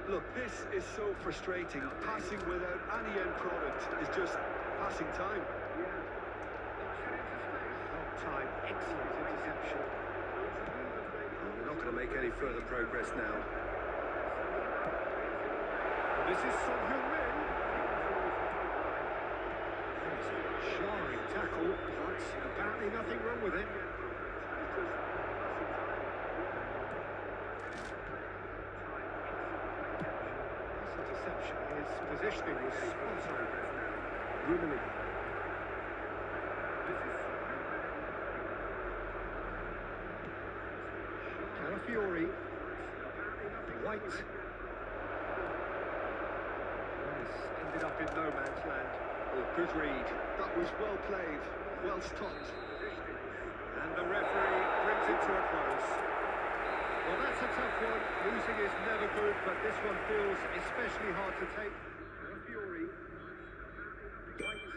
Look, this is so frustrating. Passing without any end product is just passing time. Long time, excellent interception. Oh, they're not going to make any further progress now. And this is Son Heung-min. It's a jarring tackle, but apparently nothing wrong with it. Interception. His positioning was spot on. Rummenigge. Calafiori. White. This ended up in no man's land. Oh, good read. That was well played, well stopped. And the referee brings it to a close. Well, that's a tough one. Losing is never good, but this one feels especially hard to take. Fury. White.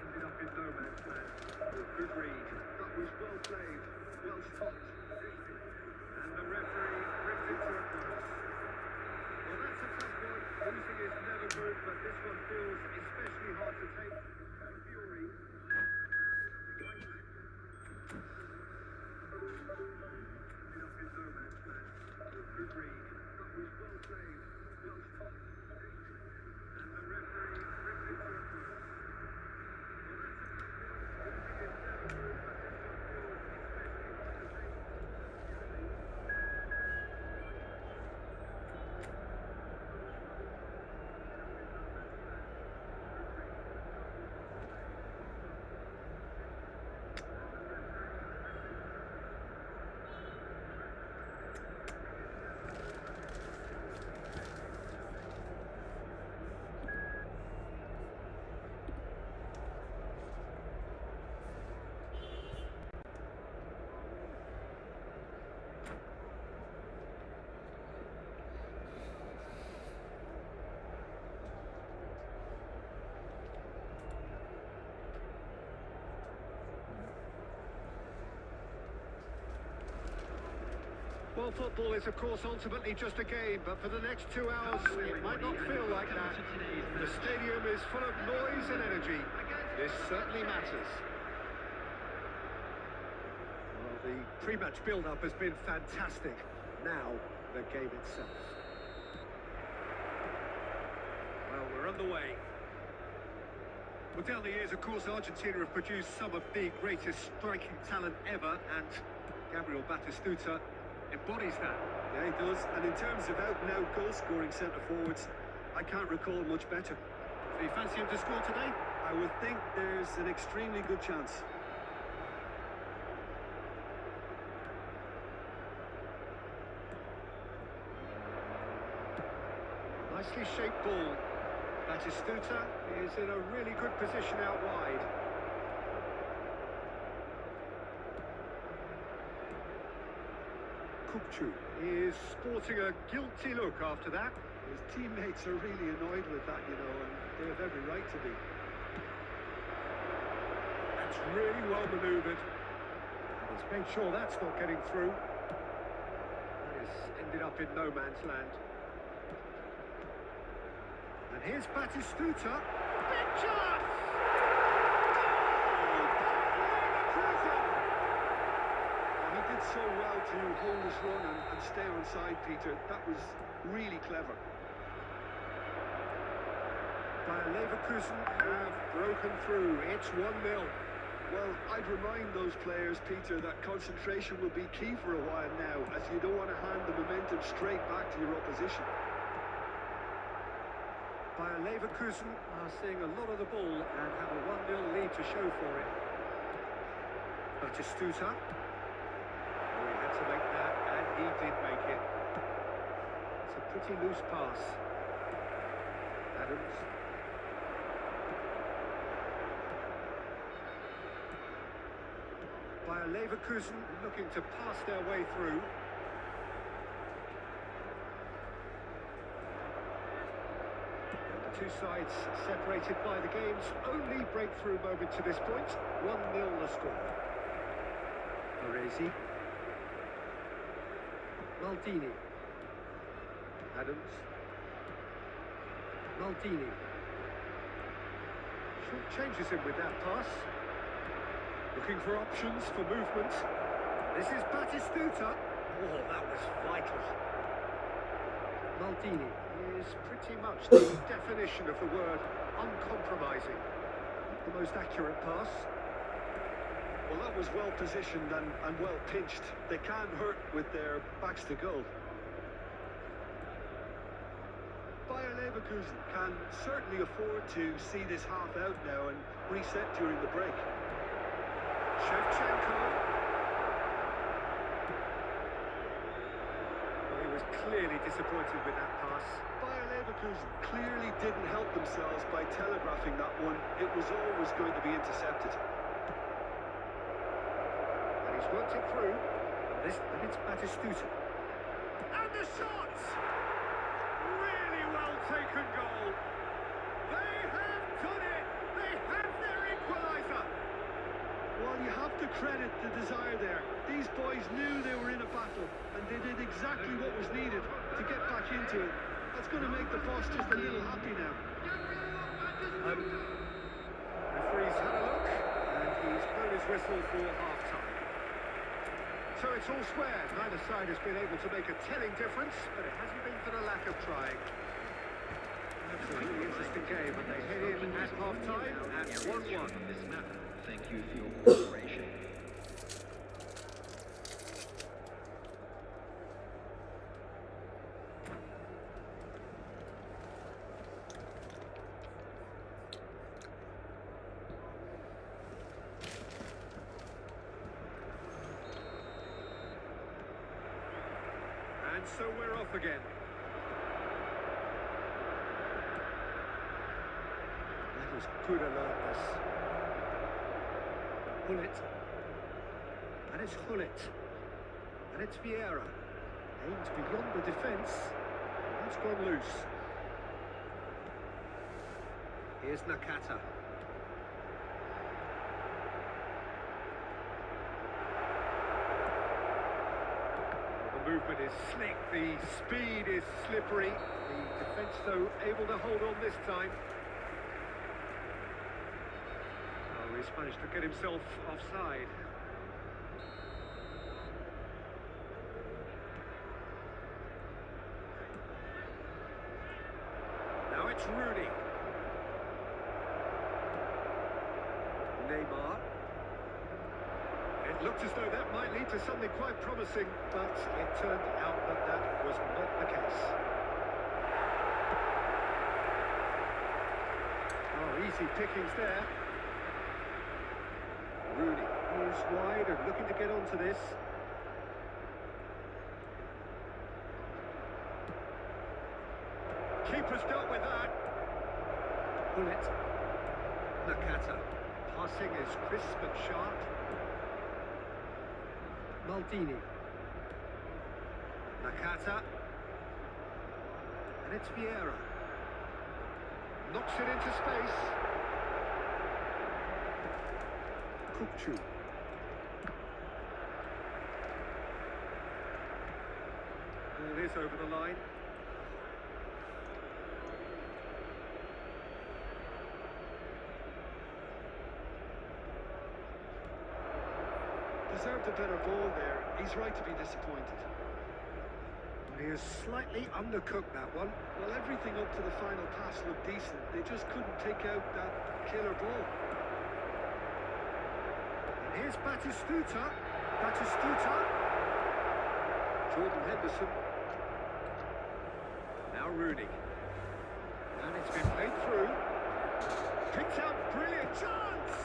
Ended up in no man's land. Good read. That was well played, well stopped. And the referee brings it to a close. Well, that's a tough one. Losing is never good, but this one feels especially hard to take. Fury. Good read. That was well played, well stopped. And the referee brings it to a close. Well, that's a tough one. Losing is never good, but this one feels especially hard to take. Well, football is, of course, ultimately just a game, but for the next 2 hours, it might not feel like that. The stadium is full of noise and energy. This certainly matters. Well, the pre-match build-up has been fantastic. Now, the game itself. Well, we're underway. Well, down the years, of course, Argentina have produced some of the greatest striking talent ever, and Gabriel Batistuta embodies that. Yeah, he does. And in terms of out-and-out goal-scoring centre-forwards, I can't recall much better. So you fancy him to score today? I would think there's an extremely good chance. Nicely shaped ball. Batistuta is in a really good position out wide. Gooooo is sporting a guilty look after that. His teammates are really annoyed with that, you know, and they have every right to be. That's really well manoeuvred. And he's made sure that's not getting through. That has ended up in no man's land. And here's Batistuta. Big chance! He did so well to hold his run and stay on side, Peter. That was really clever. Bayer Leverkusen have broken through. It's 1-0. Well, I'd remind those players, Peter, that concentration will be key for a while now, as you don't want to hand the momentum straight back to your opposition. Bayer Leverkusen are seeing a lot of the ball and have a 1-0 lead to show for it. Batistuta. Oh, he had to make that, and he did make it. It's a pretty loose pass. Adams. Bayer Leverkusen looking to pass their way through. Two sides separated by the game's only breakthrough moment to this point. 1-0 the score. Baresi. Maldini. Adams. Maldini. Short changes him with that pass. Looking for options for movement. This is Batistuta. Oh, that was vital. Maldini is pretty much the definition of the word uncompromising. Not the most accurate pass. Well, that was well positioned and well pinched. They can't hurt with their backs to goal. Bayer Leverkusen can certainly afford to see this half out now and reset during the break. Shevchenko. Well, he was clearly disappointed with that pass. Bayer Leverkusen clearly didn't help themselves by telegraphing that one. It was always going to be intercepted. And he's worked it through. And it's Batistuta. And the shot! Really well taken goal. They have done it! They have their equaliser! Well, you have to credit the desire there. These boys knew they were in a battle, and they did exactly what was needed to get back into it. That's going to make the boss just a little happy now. Referee's had a look, and he's blown his whistle for half-time. So it's all square. Neither side has been able to make a telling difference, but it hasn't been for the lack of trying. Absolutely interesting game, and they head in at half-time at 1-1. Thank you for your cooperation. And so we're off again. That was good alertness. Hullet. And it's Hullet. And it's Vieira. Aimed beyond the defence. That's gone loose. Here's Nakata. The movement is slick, the speed is slippery. The defence, though, able to hold on this time. Oh, he's managed to get himself offside. Now it's Rooney. Neymar. It looked as though that might lead to something quite promising, but it turned out that that was not the case. Oh, easy pickings there. Rooney is wide and looking to get onto this. Keeper's dealt with that. Bullet. Nakata. Passing is crisp and sharp. Maldini. Nakata. And it's Vieira. Knocks it into space. Gooooo. Ball is over the line. Deserved a better ball there. He's right to be disappointed. He is slightly undercooked, that one. Well, everything up to the final pass looked decent. They just couldn't take out that killer ball. And here's Batistuta. Batistuta. Jordan Henderson. Now Rooney. And it's been played through. Picked out, brilliant chance!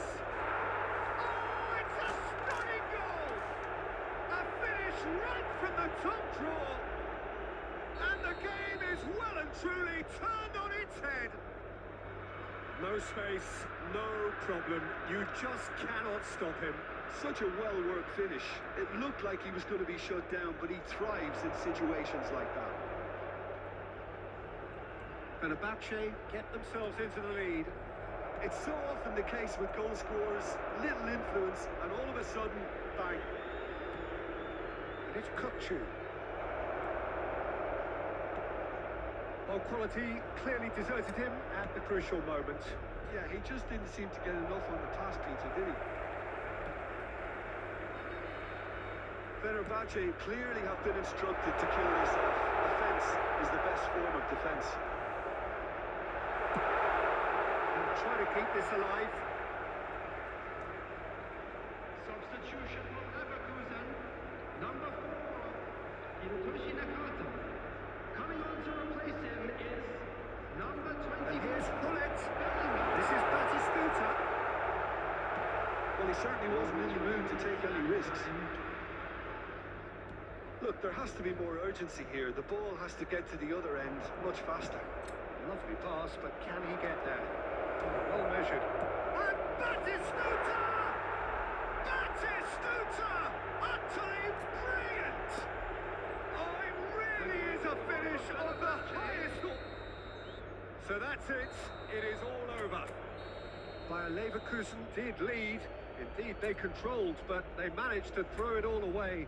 Oh, it's a stunning goal! A finish right from the top draw. And the game is well and truly turned on its head. No space, no problem. You just cannot stop him. Such a well-worked finish. It looked like he was going to be shut down, but he thrives in situations like that. Fenerbahce get themselves into the lead. It's so often the case with goal scorers, little influence, and all of a sudden, bang. And it's Gooooo. Well, quality clearly deserted him at the crucial moment. Yeah, he just didn't seem to get enough on the pass, Peter, did he? Fenerbahce clearly have been instructed to kill this off. Offence is the best form of defence. Try to keep this alive. Substitution from Leverkusen, number 4, Hirotoshi Nakata. Coming on to replace him is number 24. And here's Bullet. This is Batistuta. Well, he certainly wasn't in the mood to take any risks. Look, there has to be more urgency here. The ball has to get to the other end much faster. Lovely pass, but can he get there? Well measured. And Batistuta! Batistuta! Utterly brilliant! Oh, it really is a finish of the highest. So that's it. It is all over. Bayer Leverkusen did lead. Indeed, they controlled, but they managed to throw it all away.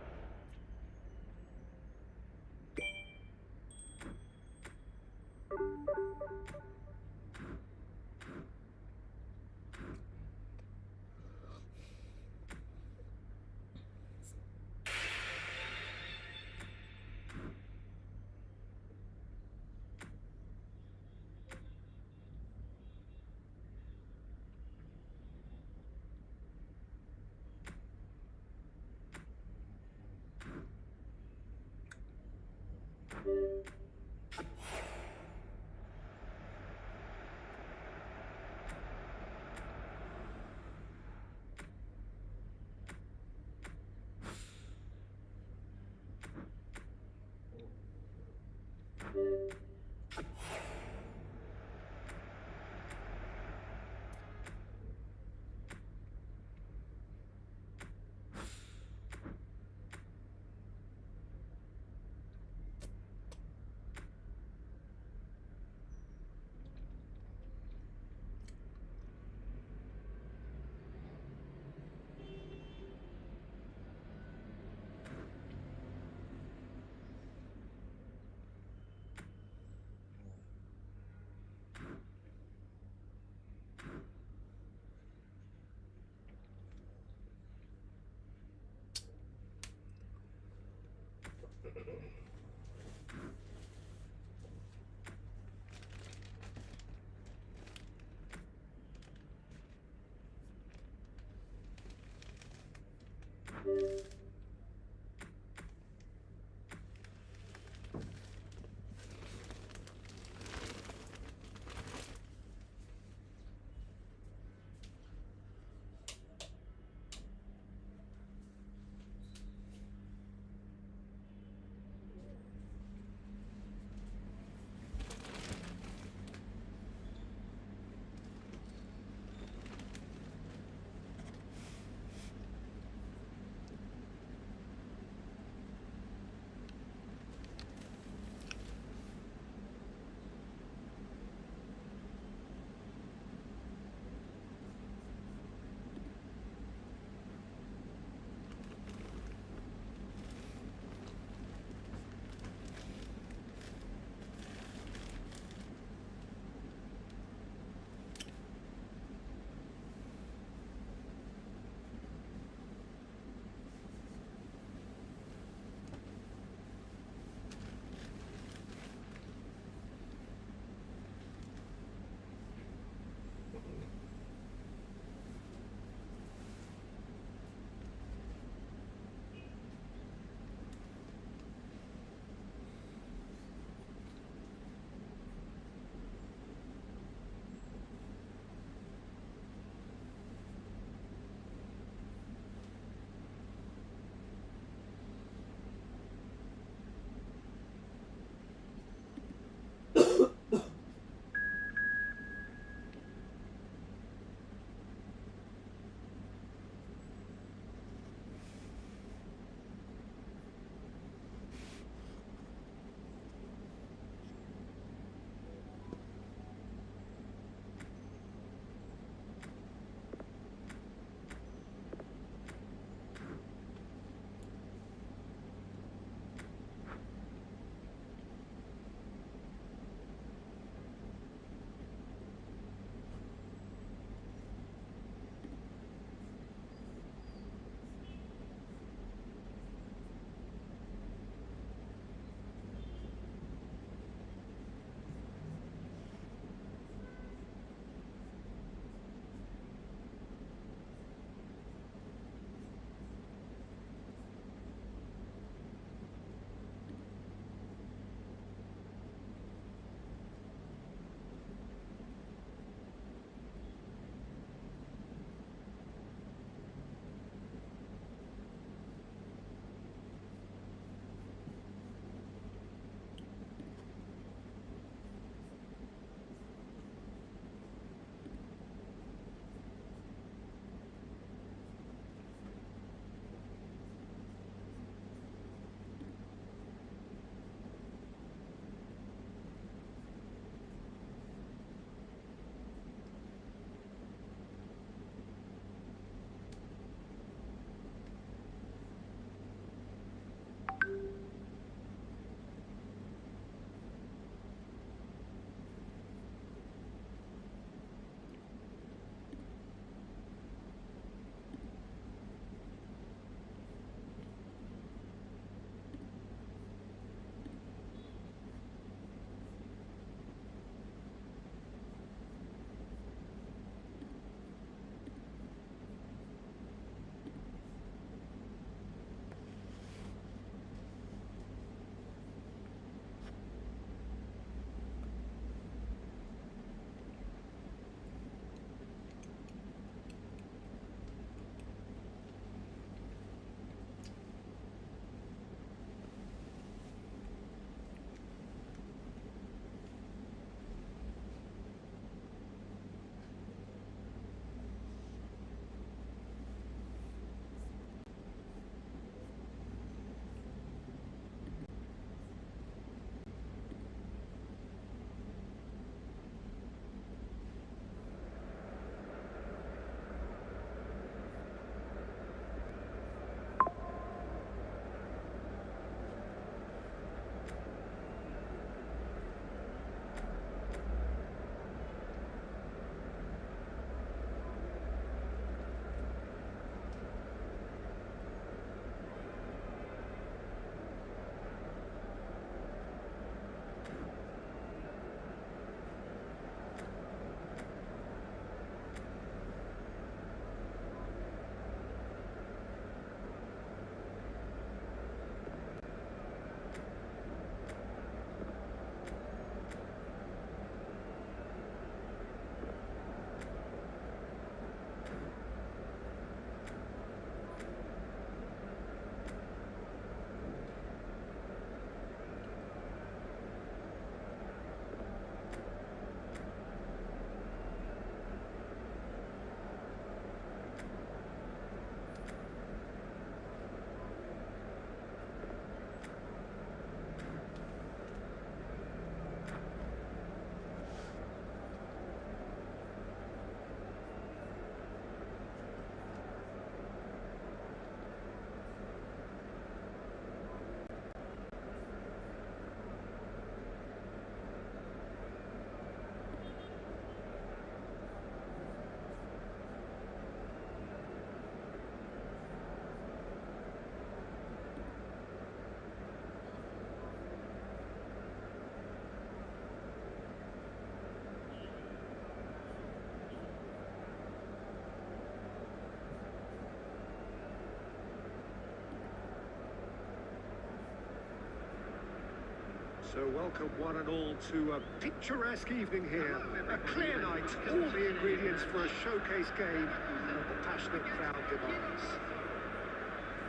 So welcome one and all to a picturesque evening here. A clear night, all the ingredients for a showcase game that the passionate crowd demands.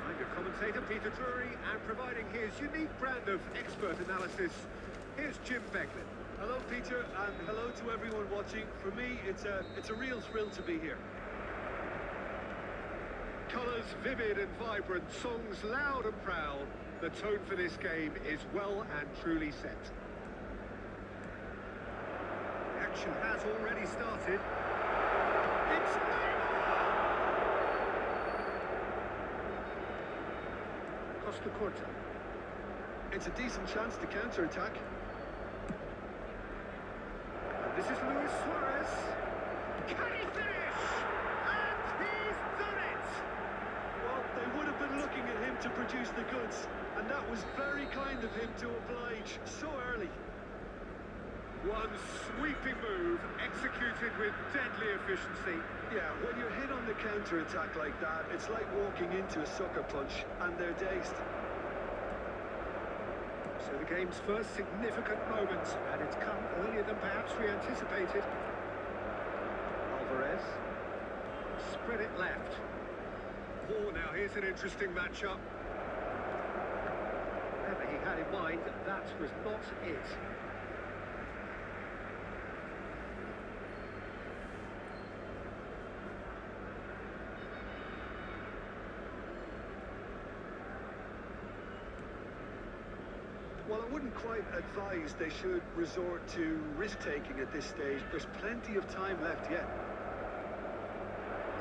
I'm your commentator, Peter Drury, and providing his unique brand of expert analysis, here's Jim Becklin. Hello, Peter, and hello to everyone watching. For me, it's a real thrill to be here. Colours vivid and vibrant, songs loud and proud. The tone for this game is well and truly set. The action has already started. It's Neymar! Costa Curta. It's a decent chance to counter-attack. This is Luis Suarez. Can he finish? And he's done it! Well, they would have been looking at him to produce the goods, and that was very kind of him to oblige so early. One sweeping move, executed with deadly efficiency. Yeah, when you're hit on the counter-attack like that, it's like walking into a sucker punch, and they're dazed. So the game's first significant moment, and it's come earlier than perhaps we anticipated. Alvarez. Spread it left. Oh, now here's an interesting matchup. Whatever he had in mind, that was not it. Well, I wouldn't quite advise they should resort to risk-taking at this stage. There's plenty of time left yet.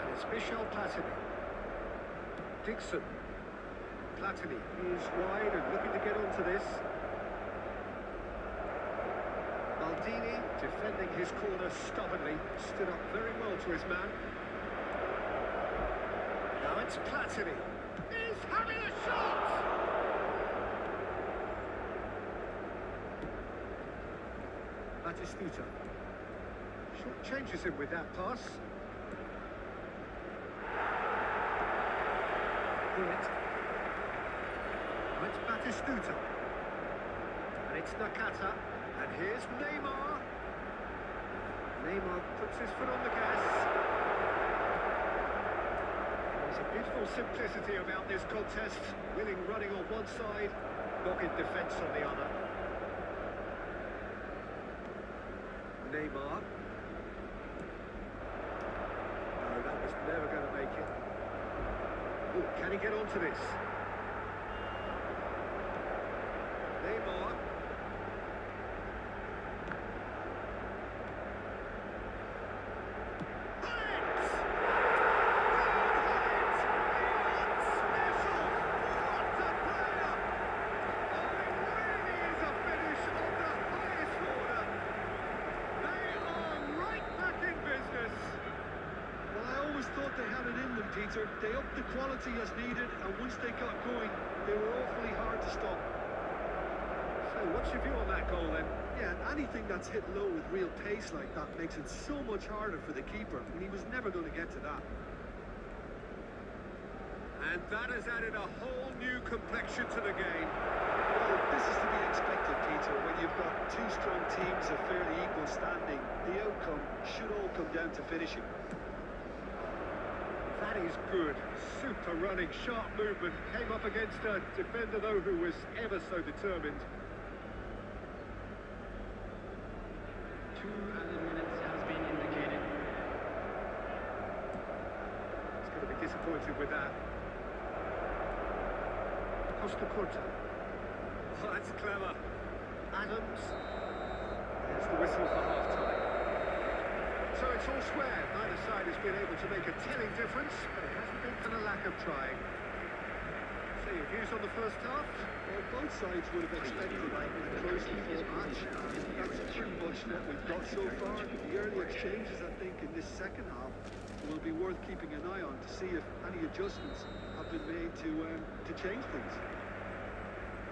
And it's Michel Platini. Dixon. Platini is wide and looking to get onto this. Maldini defending his corner stubbornly. Stood up very well to his man. Now it's Platini. He's having a shot! Batistuta. Short changes him with that pass. It. It's Batistuta. And it's Nakata. And here's Neymar. Neymar puts his foot on the gas. There's a beautiful simplicity about this contest. Willing running on one side, dogged defence on the other. Neymar. No, that was never going to make it. Ooh, can he get onto this? Neymar. Hits! Special! What a player! Oh, it really is a finish of the highest order. They are right back in business. Well, I always thought they had it in them, Peter. They upped the quality as needed, and once they got going, they were awfully hard to stop. So what's your view on that goal then? Yeah, and anything that's hit low with real pace like that makes it so much harder for the keeper, and he was never going to get to that. And that has added a whole new complexion to the game. Well, this is to be expected, Peter. When you've got two strong teams of fairly equal standing, the outcome should all come down to finishing. That is good. Super running, sharp movement. Came up against a defender, though, who was ever so determined. 2 added minutes has been indicated. He's going to be disappointed with that. Costa Curta. Oh, that's clever. Adams. There's the whistle for half-time. So it's all square. Neither side has been able to make a telling difference, but it hasn't been for the lack of trying. So your views on the first half? Well, both sides would have expected a closely fought match, and that's pretty much what we've got so far. The early exchanges, I think, in this second half will be worth keeping an eye on to see if any adjustments have been made to change things.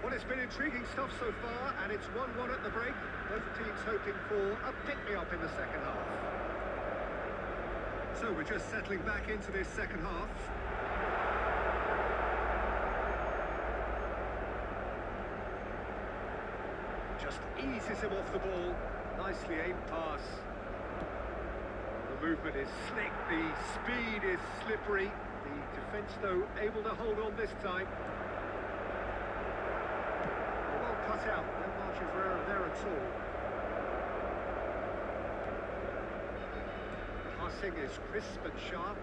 Well, it's been intriguing stuff so far, and it's 1-1 at the break. Both teams hoping for a pick-me-up in the second half. So we're just settling back into this second half. chases him off the ball. Nicely aimed pass. The movement is slick, the speed is slippery. The defence, though, able to hold on this time. Well cut out, no margin for error there at all. Passing is crisp and sharp.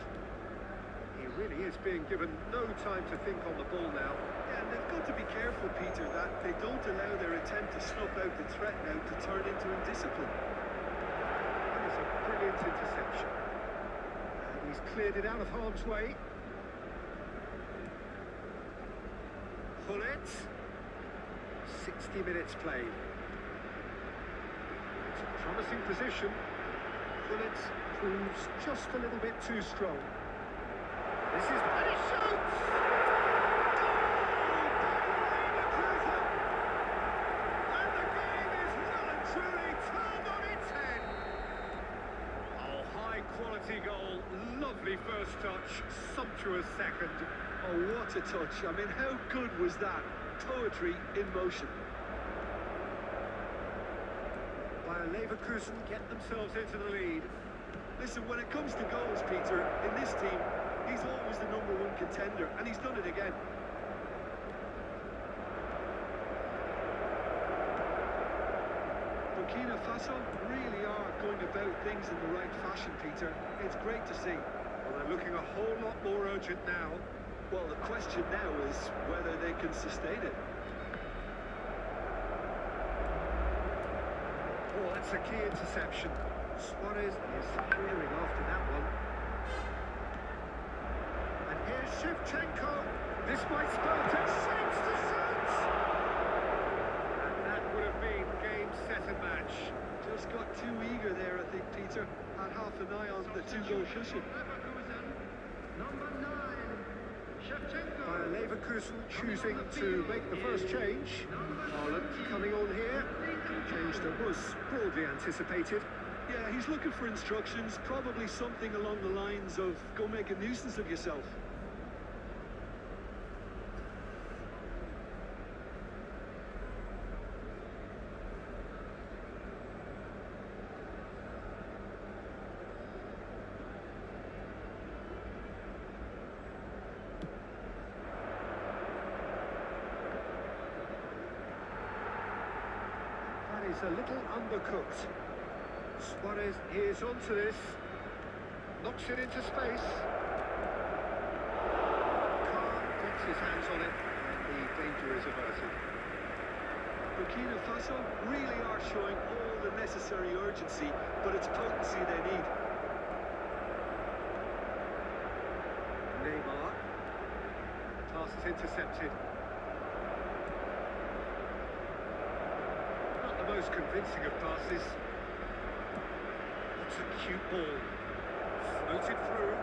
He really is being given no time to think on the ball now. Yeah, and they've got to be careful, Peter, that they don't allow their attempt to snuff out the threat now to turn into indiscipline. That is a brilliant interception. And he's cleared it out of harm's way. Hullet. 60 minutes played. It's a promising position. Hullet proves just a little bit too strong. This is and he shoots! And the game is well and truly turned on its head. Oh, high quality goal, lovely first touch, sumptuous second. Oh, what a touch. I mean, how good was that? Poetry in motion. Bayer Leverkusen get themselves into the lead. Listen, when it comes to goals, Peter, in this team, he's always the #1 contender, and he's done it again. Burkina Faso really are going about things in the right fashion, Peter. It's great to see. Well, they're looking a whole lot more urgent now. Well, the question now is whether they can sustain it. Oh, that's a key interception. Suarez is clearing after that one. And here's Shevchenko. This might spell it. Shapes to shoot! And that would have been game, set and match. Just got too eager there, I think, Peter. Had half an eye on the two-goal cushion. Number 9, Shevchenko. Bayer Leverkusen choosing to make the first change. Haaland coming on here. Change that was broadly anticipated. Yeah, he's looking for instructions, probably something along the lines of, go make a nuisance of yourself. That is a little undercooked. Suarez is onto this. Knocks it into space. Khan gets his hands on it, and the danger is averted. Burkina Faso really are showing all the necessary urgency, but it's potency they need. Neymar. Pass is intercepted. Not the most convincing of passes. It's a cute ball. Floated through.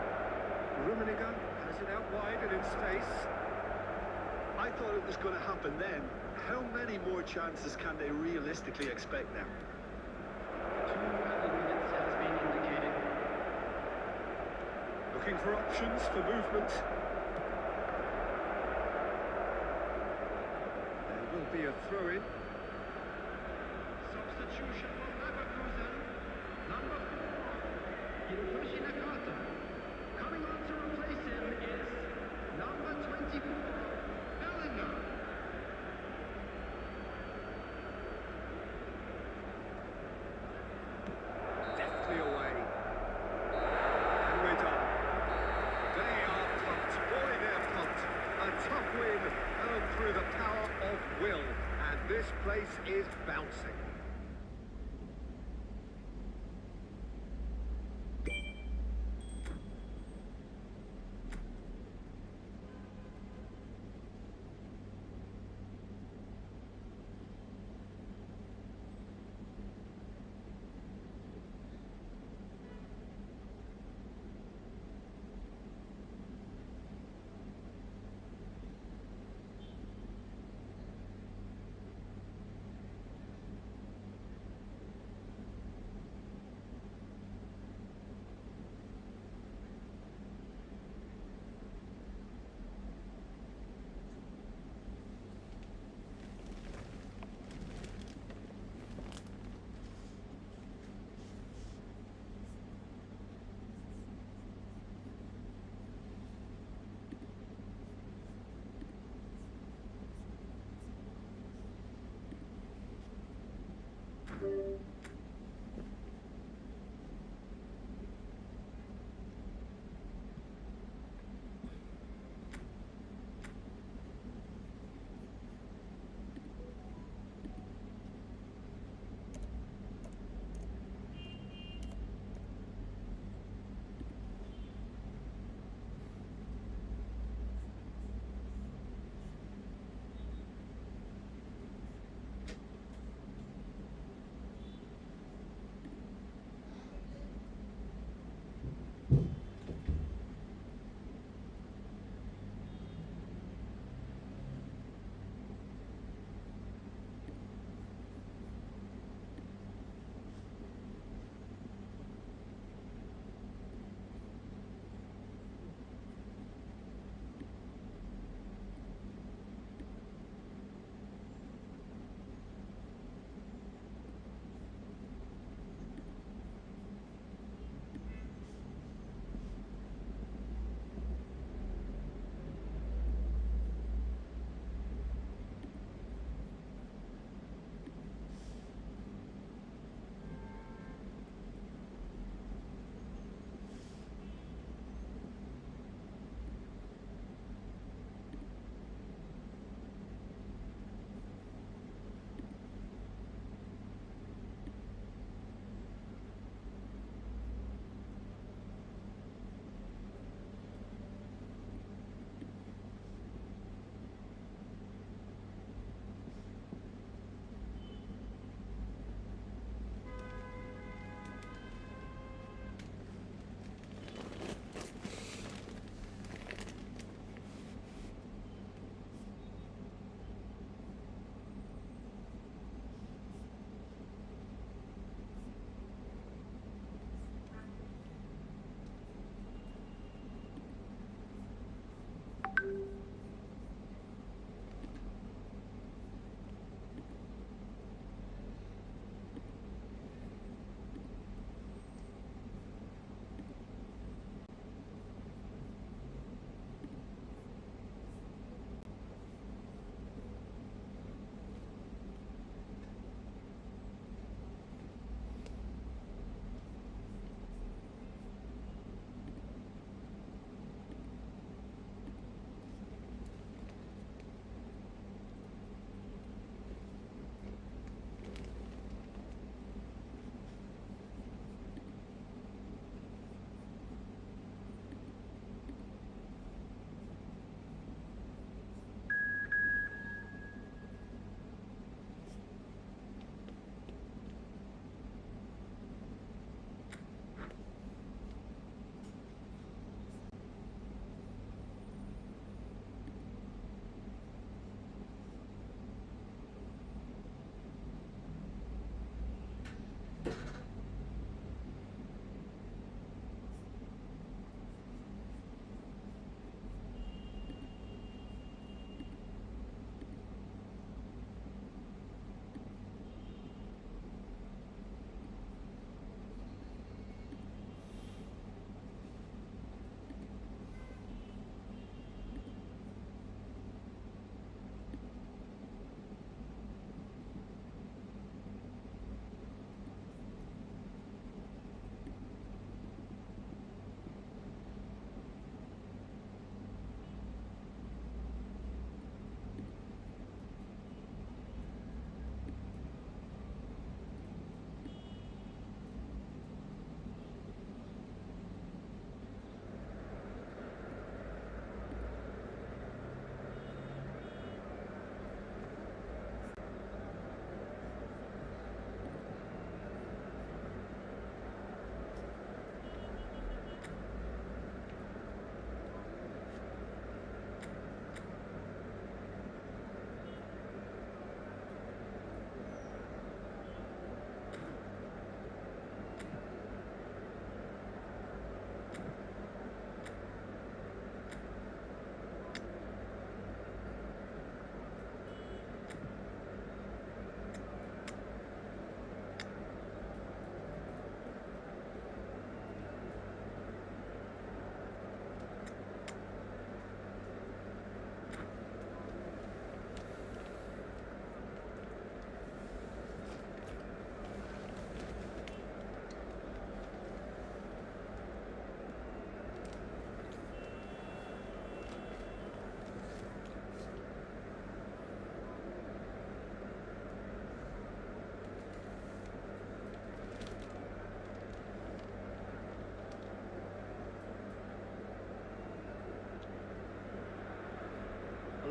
Rummenigge has it out wide and in space. I thought it was going to happen then. How many more chances can they realistically expect now? 2 minutes has been indicated. Looking for options for movement. There will be a throw-in. Substitution for Leverkusen. Number 4, Hiroshi Nakata. Coming on to replace him is number 24, Bellingham. Deftly away. And we're done. They are pumped. Boy, they're pumped. A tough win earned through the power of will. And this place is bouncing.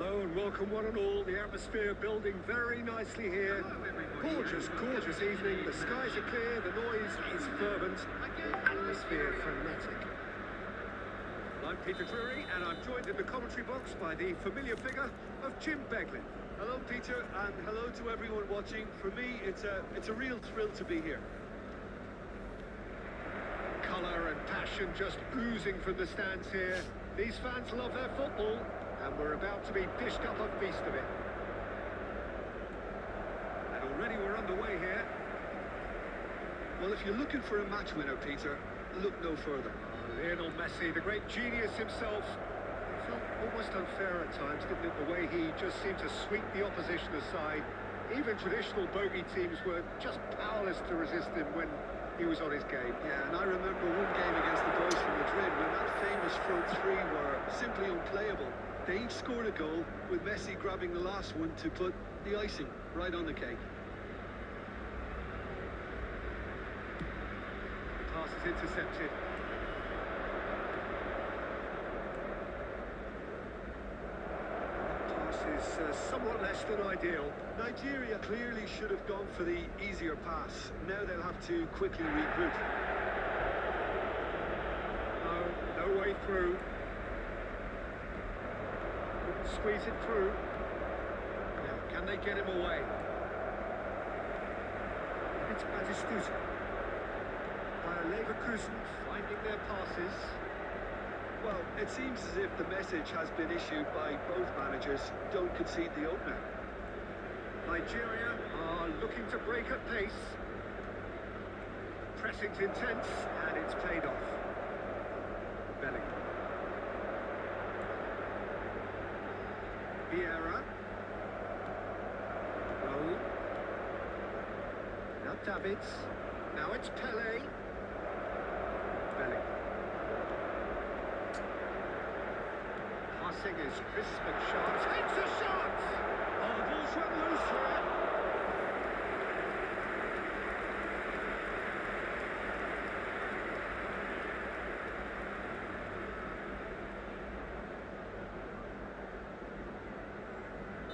Hello and welcome one and all. The atmosphere building very nicely here. Gorgeous, gorgeous evening. The skies are clear, the noise is fervent, the atmosphere frenetic. I'm Peter Drury and I'm joined in the commentary box by the familiar figure of Jim Beglin. Hello, Peter, and hello to everyone watching. For me, it's a real thrill to be here. Colour and passion just oozing from the stands here. These fans love their football, and we're about to be dished up a feast of it. And already we're underway here. Well, if you're looking for a match winner, Peter, look no further. Lionel Messi, the great genius himself. It felt almost unfair at times, didn't it? The way he just seemed to sweep the opposition aside. Even traditional bogey teams were just powerless to resist him when he was on his game. Yeah, and I remember one game against the boys from Madrid when that famous front three were simply unplayable. They each scored a goal, with Messi grabbing the last one to put the icing right on the cake. Pass is intercepted. Pass is somewhat less than ideal. Nigeria clearly should have gone for the easier pass. Now they'll have to quickly regroup. No way through. Couldn't squeeze it through. Now, can they get him away? It's Batistuta. Bayer Leverkusen finding their passes. Well, it seems as if the message has been issued by both managers: don't concede the opener. Nigeria are looking to break at pace. Pressing's intense, and it's paid off. Bellingham. Vieira. Raul. Now Davids. Now it's Pele. Bellingham. Passing is crisp and sharp. Takes a shot! Oh, the ball's run loose here.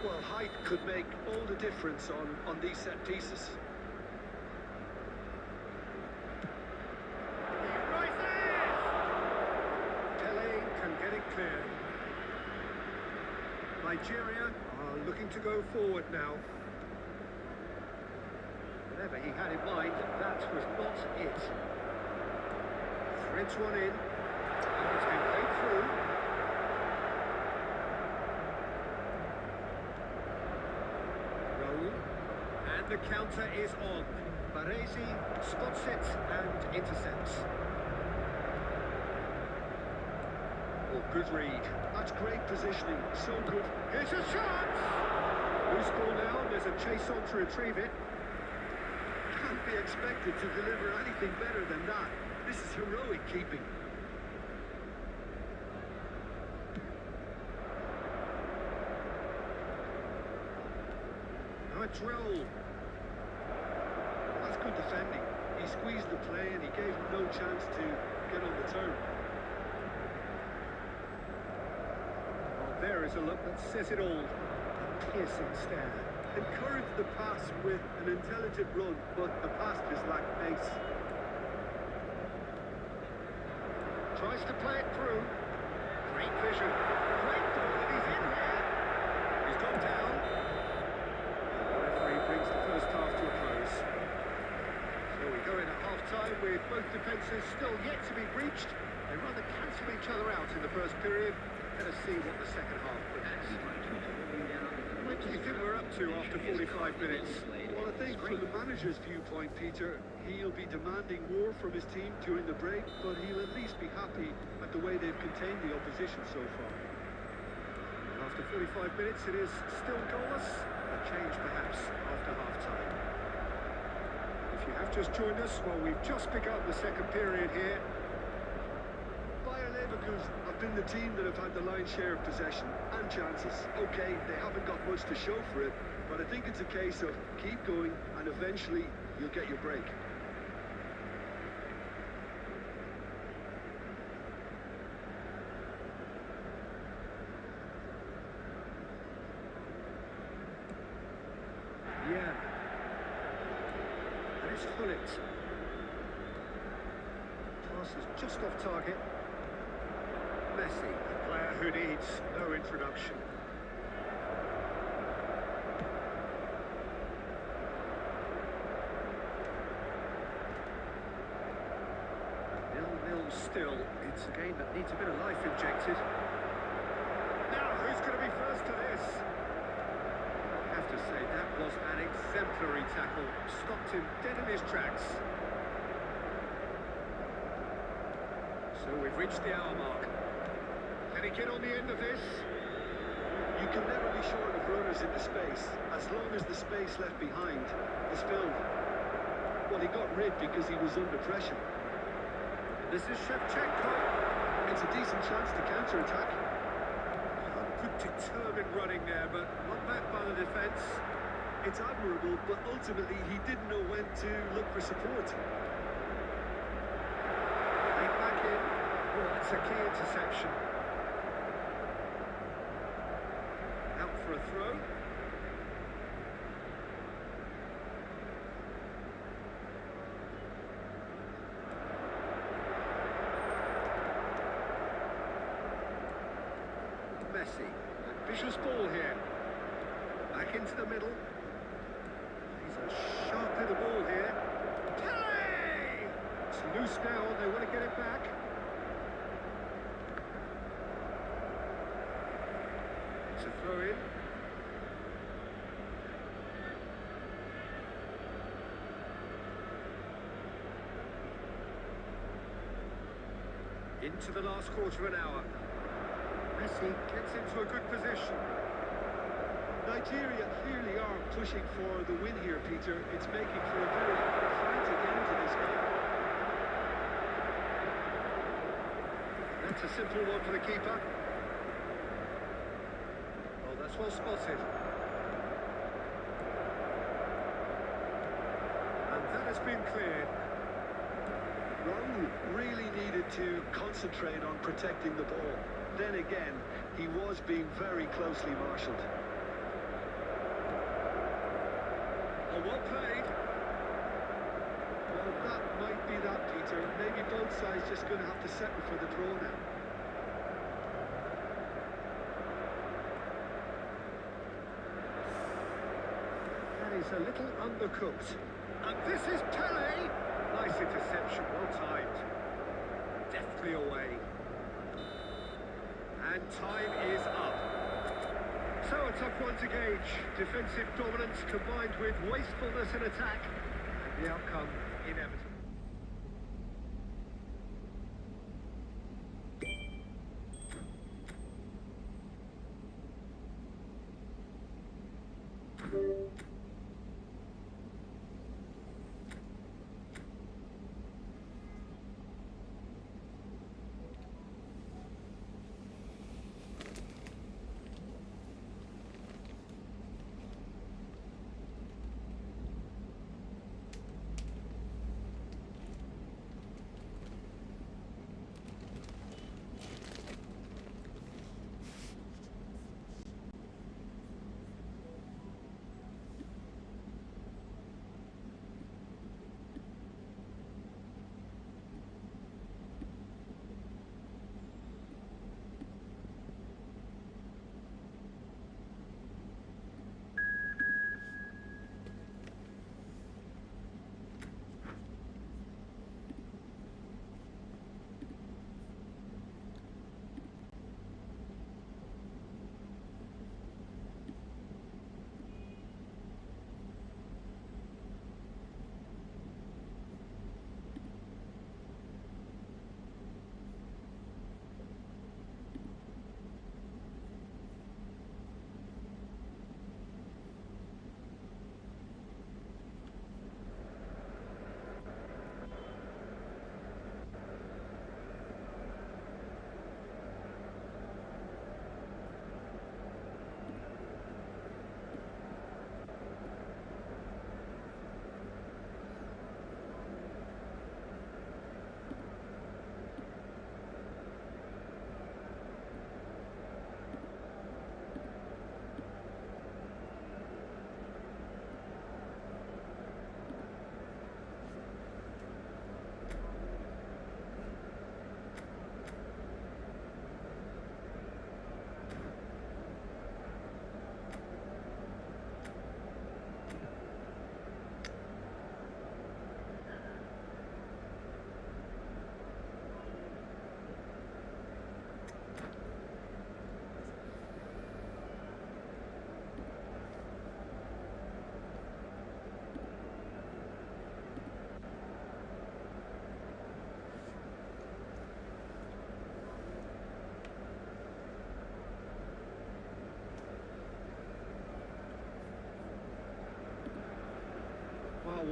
Well, height could make all the difference on these set pieces. He rises! Pele can get it clear. Nigeria are looking to go forward now. Whatever he had in mind, that was not it. Threads one in, and it's been played through. Raul, and the counter is on. Baresi spots it and intercepts. Oh, good read. That's great positioning, so good. Here's a chance! Loose ball now, there's a chase on to retrieve it. Can't be expected to deliver anything better than that. This is heroic keeping. Now it's Raul. That's good defending. He squeezed the play and he gave him no chance to get on the turn. Oh, there is a look that says it all. A piercing stare. Encouraged the pass with an intelligent run, but the pass just lacked pace. Tries to play it through. Great vision. Great ball, and he's in here. He's gone down. The referee brings the first half to a close. So we go in at half-time with both defences still yet to be breached. They rather cancel each other out in the first period. Let us see what the second half brings. What do you think we're up to after 45 minutes? Well, I think from the manager's viewpoint, Peter, he'll be demanding more from his team during the break, but he'll at least be happy at the way they've contained the opposition so far. After 45 minutes, it is still goalless. A change, perhaps, after half-time. If you have just joined us, well, we've just begun the second period here. Bayer Leverkusen have been the team that have had the lion's share of possession and chances. Okay, they haven't got much to show for it, but I think it's a case of keep going and eventually you'll get your break. It's Hullet. Pass is just off target. Messi, a player who needs no introduction. 0-0 still. It's a game that needs a bit of life injected. Now, who's going to be first to this? I have to say, that was an exemplary tackle. Stopped him dead in his tracks. So we've reached the hour mark. Can he get on the end of this? You can never be short of runners into space, as long as the space left behind is filled. Well, he got rid because he was under pressure. This is Shevchenko. It's a decent chance to counter-attack. Good determined running there, but not back by the defence. It's admirable, but ultimately he didn't know when to look for support. Right back in. Well, that's a key interception. Out for a throw. Messi, ambitious ball here. Back into the middle. He's a sharp little ball here. Pele! It's loose now, they want to get it back. It's a throw in. Into the last quarter of an hour. Messi gets into a good position. Nigeria clearly are pushing for the win here, Peter. It's making for a very frantic end to this game. That's a simple one for the keeper. Oh, that's well spotted. And that has been cleared. Raul really needed to concentrate on protecting the ball. Then again, he was being very closely marshalled. Oh, well played. Well, that might be that, Peter. Maybe both sides just going to have to settle for the draw now. That is a little undercooked. And this is Pele. Nice interception, well timed. Deftly away. And time is up. So a tough one to gauge. Defensive dominance combined with wastefulness in attack. And the outcome inevitable.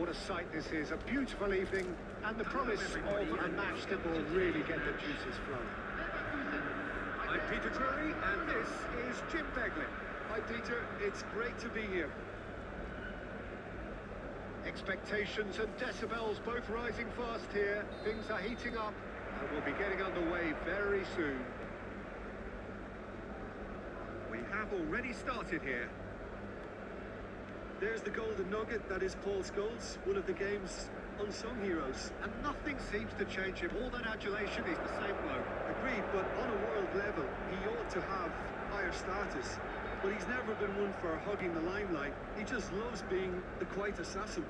what a sight this is. A beautiful evening, and the promise of a match that will really get the juices flowing. I'm Peter Drury, and this is Jim Beglin. Hi, Peter. It's great to be here. Expectations and decibels both rising fast here. Things are heating up, and we'll be getting underway very soon. We have already started here. There's the golden nugget, that is Paul Scholes, one of the game's unsung heroes. And nothing seems to change him. All that adulation, he's the same bloke. Agreed, but on a world level, he ought to have higher status. But he's never been one for hugging the limelight. He just loves being the quiet assassin.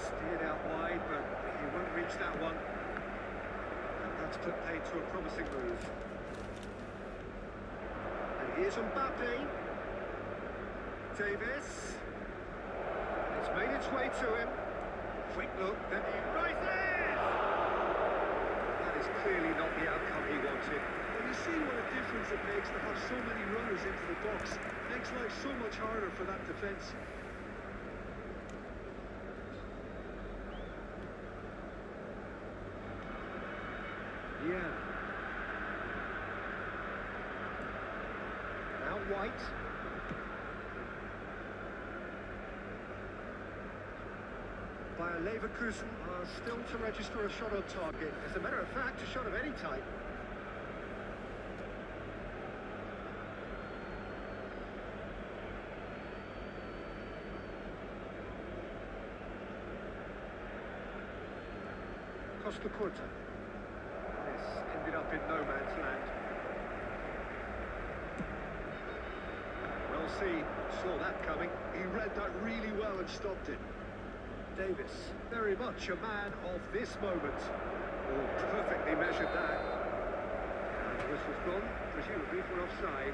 Steered out wide, but he won't reach that one. And that's put paid to a promising move. And here's Mbappe. Davis. It's made its way to him. Quick look, then he rises! That is clearly not the outcome he wanted. Well, you see what a difference it makes to have so many runners into the box. Makes life so much harder for that defence. Yeah. Now White. Bayer Leverkusen are still to register a shot on target. As a matter of fact, a shot of any type. Costa Curta. This ended up in no man's land. Well seen, saw that coming. He read that really well and stopped it. Davis, very much a man of this moment. Oh, perfectly measured that. And the whistle's gone, presumably for offside.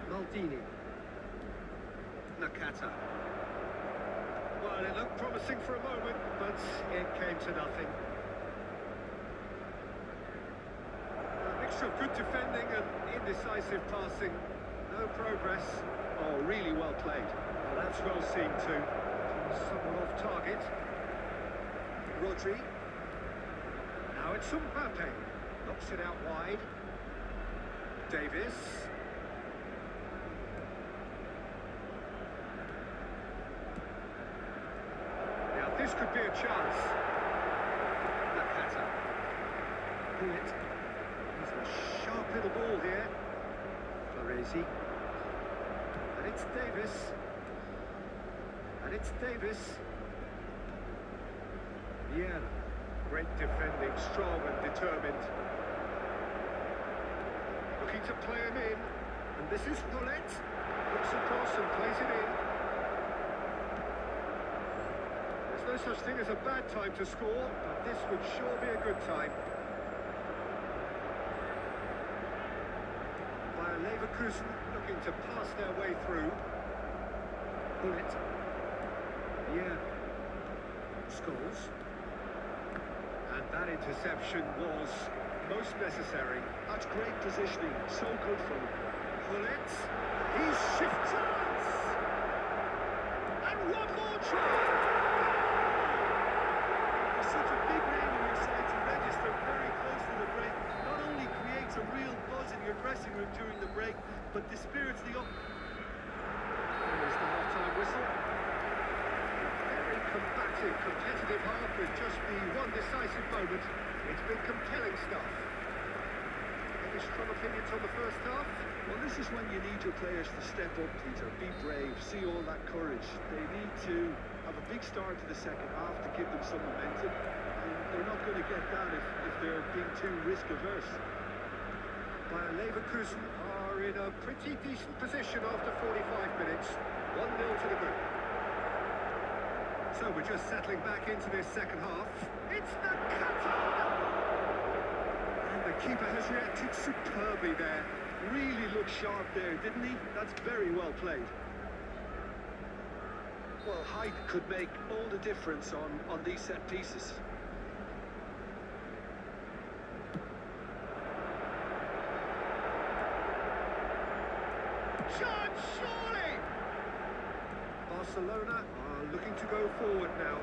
Maldini. Nakata. Well, it looked promising for a moment, but it came to nothing. A mixture of good defending and indecisive passing. No progress. Oh, really well played. Well, that's well seen too. Someone off target. Rodri. Now it's Mbappe. Knocks it out wide. Davis. This could be a chance. Nakata. Bullet. He's a sharp little ball here. Baresi. And it's Davis. And it's Davis. Vieira. Great defending, strong and determined. Looking to play him in. And this is Bullet. Looks across and plays it in. No such thing as a bad time to score, but this would sure be a good time. Bayer Leverkusen looking to pass their way through. Bullet. Yeah. Scholes. And that interception was most necessary. That's great positioning. So good for him. Bullet. He shifts us! And one more try! Such a big name in your side to register very close to the break. Not only creates a real buzz in your dressing room during the break, but dispirits the up. There's the half-time whistle. Very combative, competitive half with just the one decisive moment. It's been compelling stuff. Any strong opinions on the first half? Well, this is when you need your players to step up, Peter. Be brave, see all that courage. They need to have a big start to the second half to give them some momentum. And they're not going to get that if they're being too risk-averse. Bayer Leverkusen are in a pretty decent position after 45 minutes. 1-0 to the group. So we're just settling back into this second half. It's Nakata! And the keeper has reacted superbly there. Really looked sharp there, didn't he? That's very well played. Well, height could make all the difference on these set pieces. Shot, surely! Barcelona are looking to go forward now.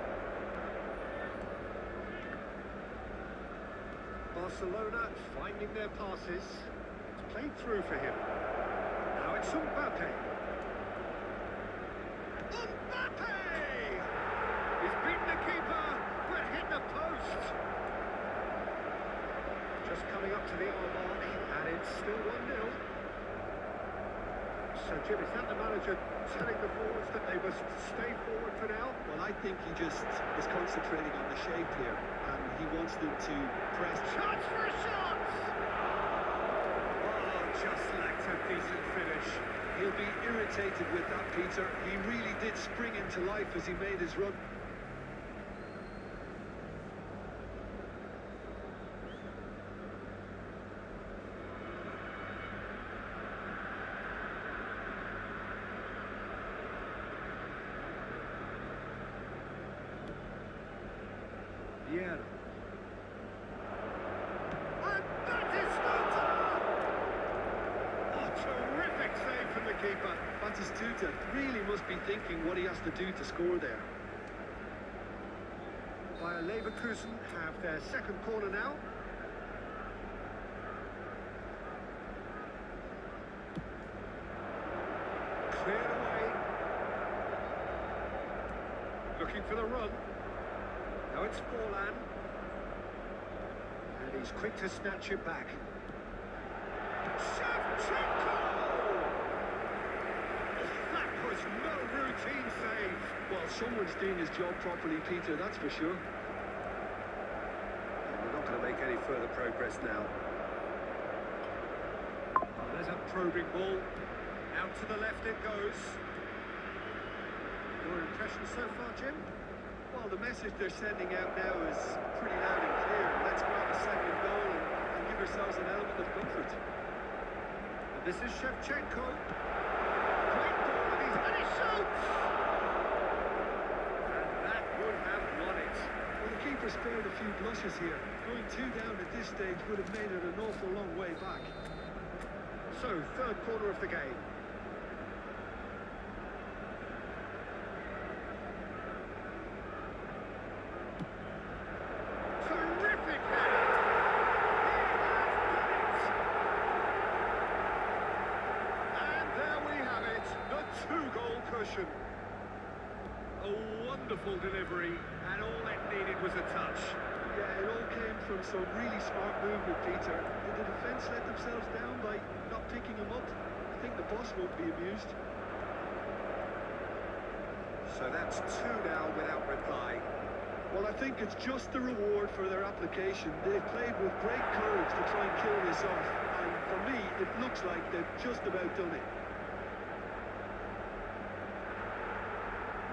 Barcelona finding their passes. It's played through for him. Now it's Mbappe. Mbappe! He's beaten the keeper, but hit the post. Just coming up to the hour mark, and it's still 1-0. So, Jim, is that the manager telling the forwards that they must stay forward for now? Well, I think he just is concentrating on the shape here, and he wants them to press. Chance for a shot! Oh, just lacked a decent finish. He'll be irritated with that, Peter. He really did spring into life as he made his run. Yeah. And that is Stuta! Oh, terrific save from the keeper. Batistuta really must be thinking what he has to do to score there. Bayer Leverkusen have their second corner now. Cleared away. Looking for the run. Now it's Forlan. And he's quick to snatch it back. Shevchenko! That was no routine save. Well, someone's doing his job properly, Peter, that's for sure. We're not going to make any further progress now. There's a probing ball. Out to the left it goes. Your impression so far, Jim? Well, the message they're sending out now is pretty loud and clear. Let's grab a second goal and give ourselves an element of comfort. And this is Shevchenko. Great ball, and he shoots! And that would have won it. Well, the keeper spared a few blushes here. Going 2 down at this stage would have made it an awful long way back. So, third quarter of the game. Terrific header! And there we have it, the 2-goal cushion. A wonderful delivery, and all it needed was a touch. Yeah, it all came from some really smart movement, Peter. Did the defence let themselves down by not picking him up? I think the boss won't be amused. So that's 2 now without reply. Well, I think it's just the reward for their application. They've played with great courage to try and kill this off. And for me, it looks like they've just about done it.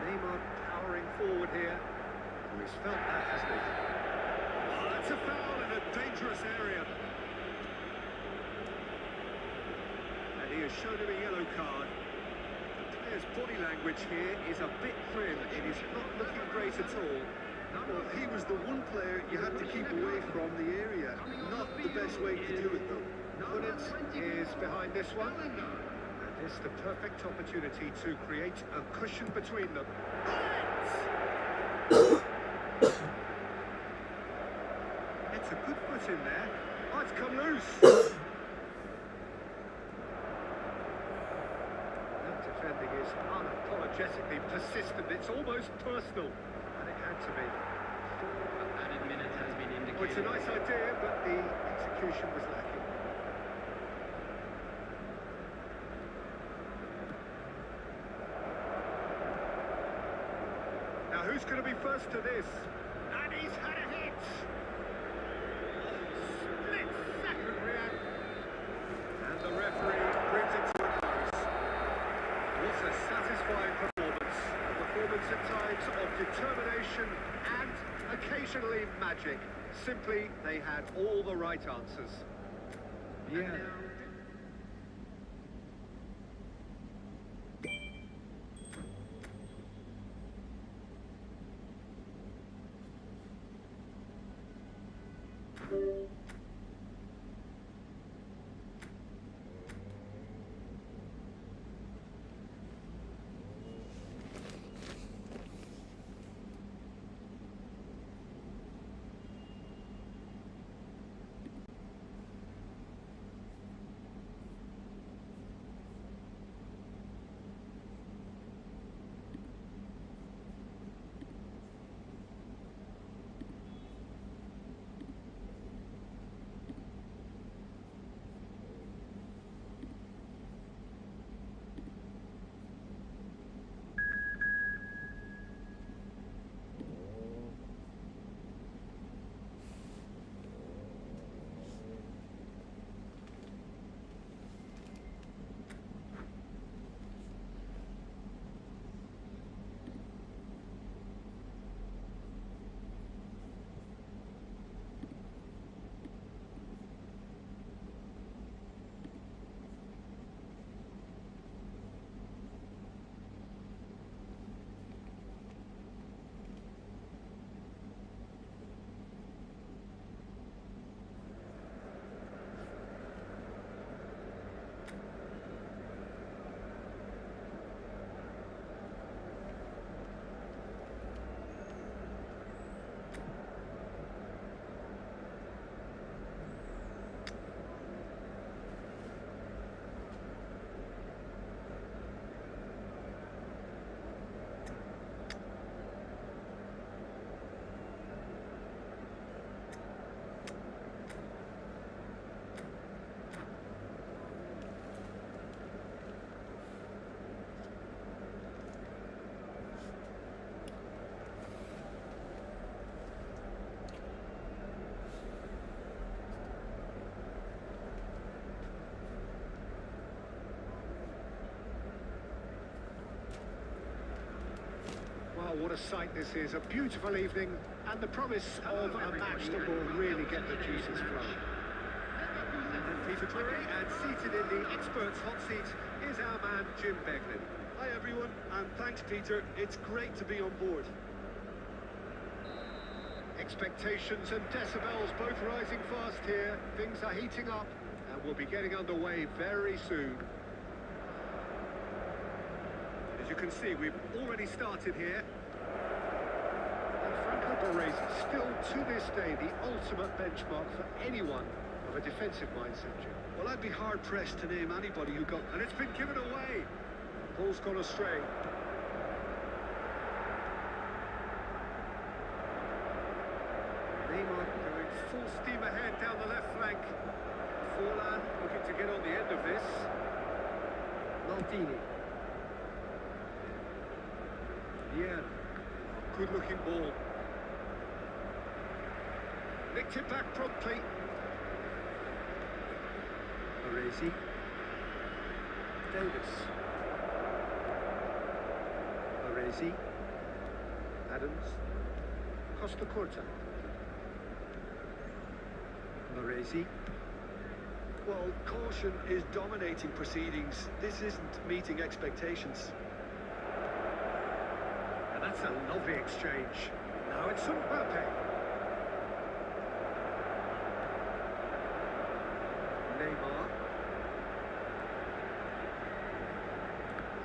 Neymar powering forward here. Oh, he's felt that, hasn't he? Oh, that's a foul in a dangerous area. And he has shown him a yellow card. The player's body language here is a bit grim. It is not looking great at all. Well, he was the one player you had to keep away from the area. Not the best way to do it, though. Gullit is behind this one. And this the perfect opportunity to create a cushion between them. It's a good foot in there. Oh, it's come loose. That defending is unapologetically persistent. It's almost personal. And it had to be. Added minutes has been indicated. Well, it's a nice idea, but the execution was lacking. Now, who's going to be first to this? And he's had a hit! Split-second react. And the referee brings it to a close. What a satisfying performance. A performance at times of determination and occasionally magic. Simply, they had all the right answers. Yeah. Well, what a sight this is. A beautiful evening and the promise of a match that will really get the juices flowing. And Peter Drury, and seated in the experts' hot seat is our man Jim Beglin. Hi everyone, and thanks Peter. It's great to be on board. Expectations and decibels both rising fast here. Things are heating up and we'll be getting underway very soon. As you can see, we've already started here. And Franco Baresi, still to this day, the ultimate benchmark for anyone of a defensive mindset, Jim. Well, I'd be hard-pressed to name anybody who got... And it's been given away. Ball's gone astray. Neymar going full steam ahead down the left flank. Forlan looking to get on the end of this. Maldini. Yeah, good looking ball. Nicked it back promptly. Baresi. Davis. Baresi. Adams. Costa Curta. Baresi. Well, caution is dominating proceedings. This isn't meeting expectations. And that's a lovely exchange. Now it's Mbappe. Neymar.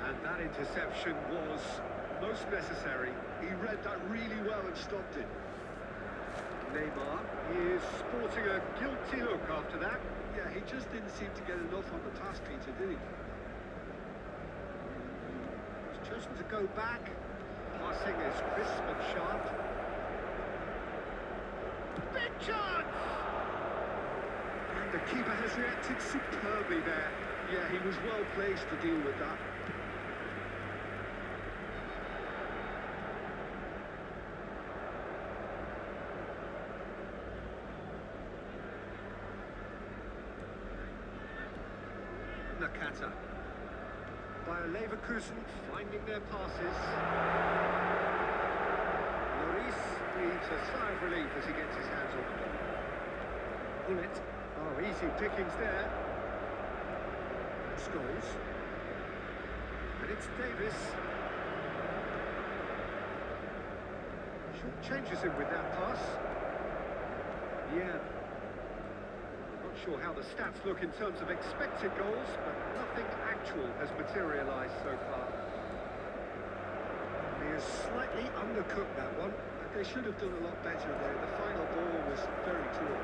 And that interception was most necessary. He read that really well and stopped it. Neymar is sporting a guilty look after that. Yeah, he just didn't seem to get enough on the task, Peter, did he? He's chosen to go back. Passing is crisp and sharp. Big chance! And the keeper has reacted superbly there. Yeah, he was well placed to deal with that. Nakata. Bayer Leverkusen finding their passes. Lloris needs a sigh of relief as he gets his hands on the ball. Bullet. Oh, easy pickings there. Scholes. And it's Davis. Short changes him with that pass. Yeah. Sure how the stats look in terms of expected goals, but nothing actual has materialised so far. He has slightly undercooked that one. They should have done a lot better there. The final ball was very poor.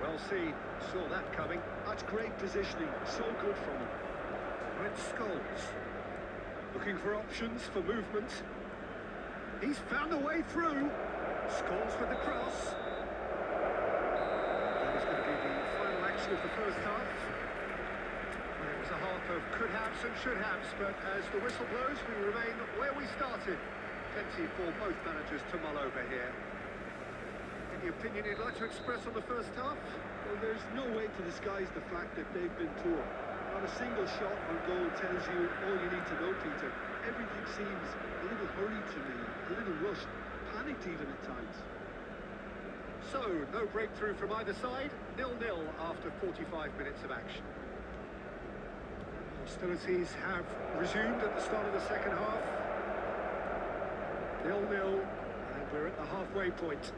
Well seen, saw that coming. That's great positioning, so good from him. Red Scholes, looking for options for movement. He's found a way through. Scholes with the cross. That is going to be the final action of the first half. Well, it was a half of could-haves and should-haves, but as the whistle blows, we remain where we started. Plenty for both managers to mull over here. Any opinion you'd like to express on the first half? Well, there's no way to disguise the fact that they've been poor. Not a single shot on goal tells you all you need to know, Peter. Everything seems a little hurried to me, a little rushed, panicked even at times. So, no breakthrough from either side, 0-0 after 45 minutes of action. Hostilities have resumed at the start of the second half. 0-0, and we're at the halfway point.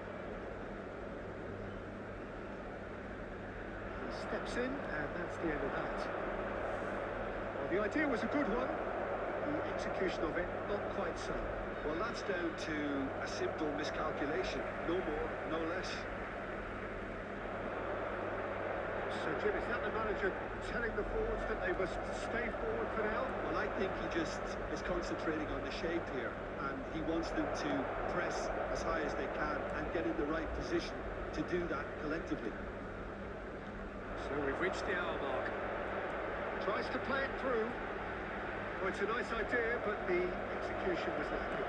He steps in, and that's the end of that. Well, the idea was a good one. The execution of it, not quite so. Well, that's down to a simple miscalculation. No more, no less. So, Jim, is that the manager telling the forwards that they must stay forward for now? Well, I think he just is concentrating on the shape here, and he wants them to press as high as they can and get in the right position to do that collectively. So we've reached the hour mark. Tries to play it through. Well, it's a nice idea, but the execution was lacking.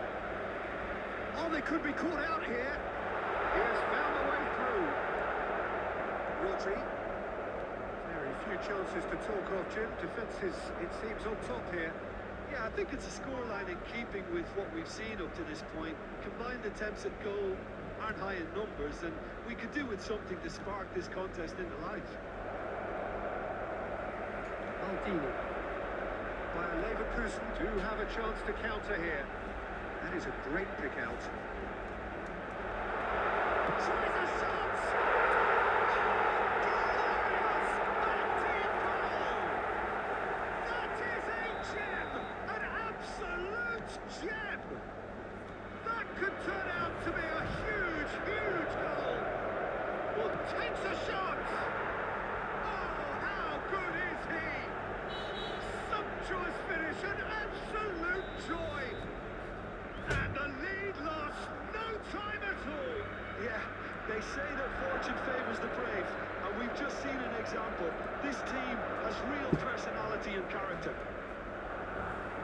Oh, they could be caught out here. He has found a way through. Rodri. Very few chances to talk of, Jim. Defence is, it seems, on top here. Yeah, I think it's a scoreline in keeping with what we've seen up to this point. Combined attempts at goal aren't high in numbers, and we could do with something to spark this contest into life. Maldini. While Leverkusen do have a chance to counter here. That is a great pick out. Tries a shot! Glorious! Back-deep goal! That is a gem! An absolute gem! That could turn out to be a huge, huge goal! Well, takes a shot! Oh, how good is he? Sumptuous finish, an absolute joy! And the lead lost no time at all! Yeah, they say that fortune favours the brave, and we've just seen an example. This team has real personality and character.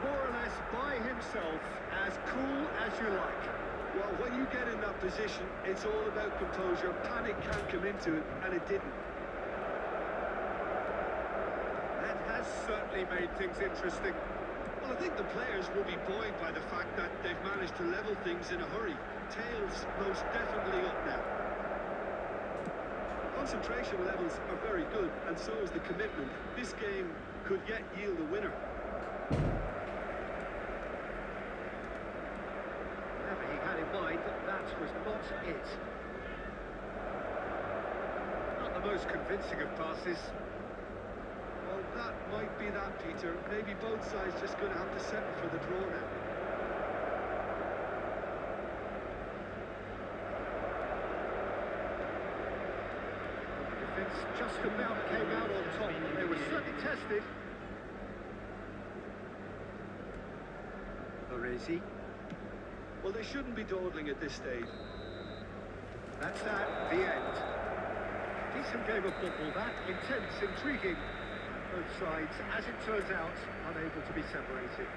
More or less by himself, as cool as you like. Well, when you get in that position, it's all about composure. Panic can't come into it, and it didn't. That has certainly made things interesting. Well, I think the players will be buoyed by the fact that they've managed to level things in a hurry. Tails most definitely up now. Concentration levels are very good, and so is the commitment. This game could yet yield a winner. Whatever he had in mind, that was not it. Not the most convincing of passes. Well, that might be that, Peter. Maybe both sides just going to have to settle for the draw now. The defence just about came out on top. They were certainly tested. Baresi. Well, they shouldn't be dawdling at this stage. That's that, the end. Decent game of football, that. Intense, intriguing. Both sides, as it turns out, unable to be separated.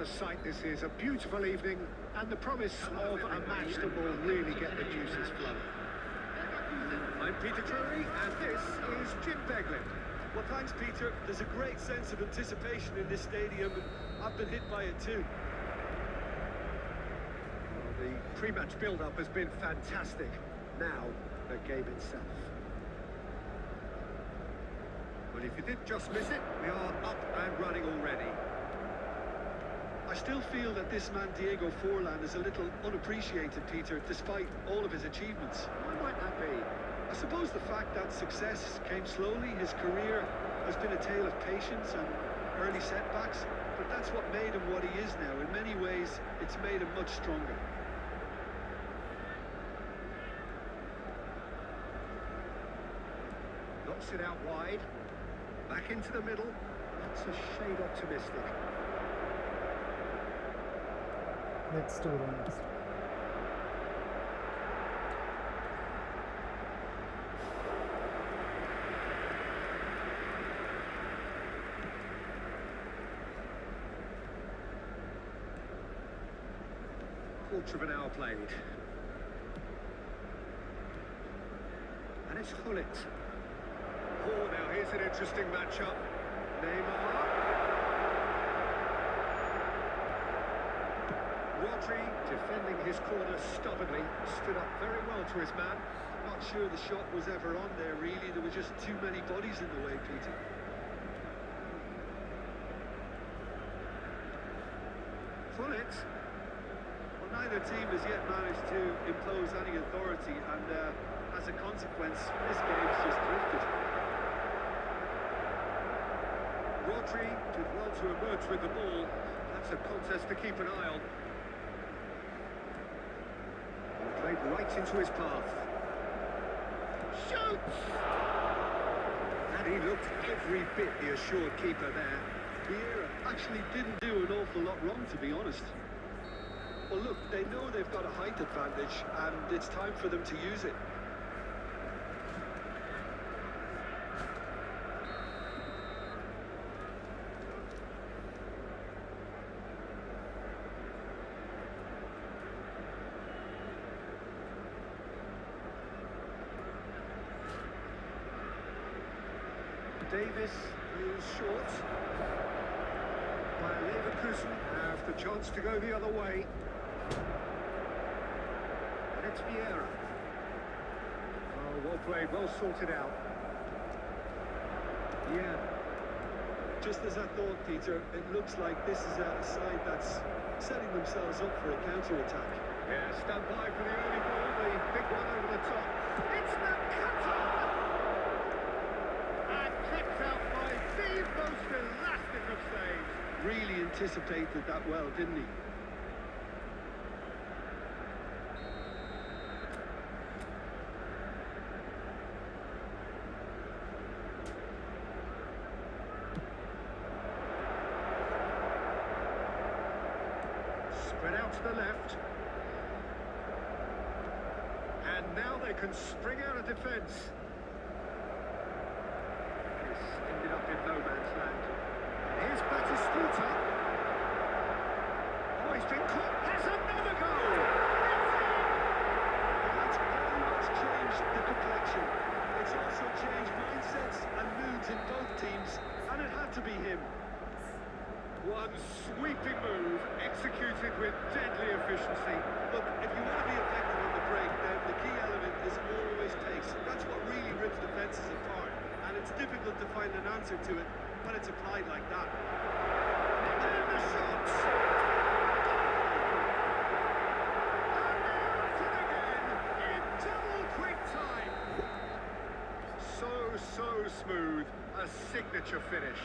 what a sight this is. A beautiful evening and the promise of a match that will really get the juices flowing. I'm Peter Drury and this is Jim Beglin. Well, thanks, Peter. There's a great sense of anticipation in this stadium, and I've been hit by it too. Well, the pre-match build-up has been fantastic. Now, the game itself. Well, if you did just miss it, we are up and running already. I still feel that this man Diego Forlan is a little unappreciated, Peter, despite all of his achievements. Why might that be? I suppose the fact that success came slowly, his career has been a tale of patience and early setbacks, but that's what made him what he is now. In many ways, it's made him much stronger. Knocks it out wide. Back into the middle. That's a shade optimistic. Next over. Next. Quarter of an hour played. And it's Hullet. Oh, now here's an interesting matchup. Neymar. Rodri, defending his corner stubbornly, stood up very well to his man. Not sure the shot was ever on there, really. There were just too many bodies in the way, Peter. Hullet. Well, neither team has yet managed to impose any authority, and as a consequence, this game's just drifted. Rodri did well to emerge with the ball. That's a contest to keep an eye on. He played right into his path. Shoots! And he looked every bit the assured keeper there. Vieira actually didn't do an awful lot wrong, to be honest. Well, look, they know they've got a height advantage, and it's time for them to use it. Davis is short. While Leverkusen have the chance to go the other way. And it's Vieira. Oh, well played, well sorted out. Yeah. Just as I thought, Peter, it looks like this is a side that's setting themselves up for a counter-attack. Yeah, stand by for the early ball, the big one over the top. It's the cutter! And kicked out by the most elastic of saves. Really anticipated that well, didn't he? Spread out to the left. And now they can spring out of defence. This ended up in no man's land. Here's Batistuta. Oh, he's been caught. Has another goal! That's very much changed the complexion. It's also changed mindsets and moods in both teams, and it had to be him. One sweeping move, executed with deadly efficiency. Look, if you want to be effective on the break, then the key element is always pace. That's what really rips defences apart, and it's difficult to find an answer to it when it's applied like that. And the shots! And they're at it again in double quick time. So smooth, a signature finish.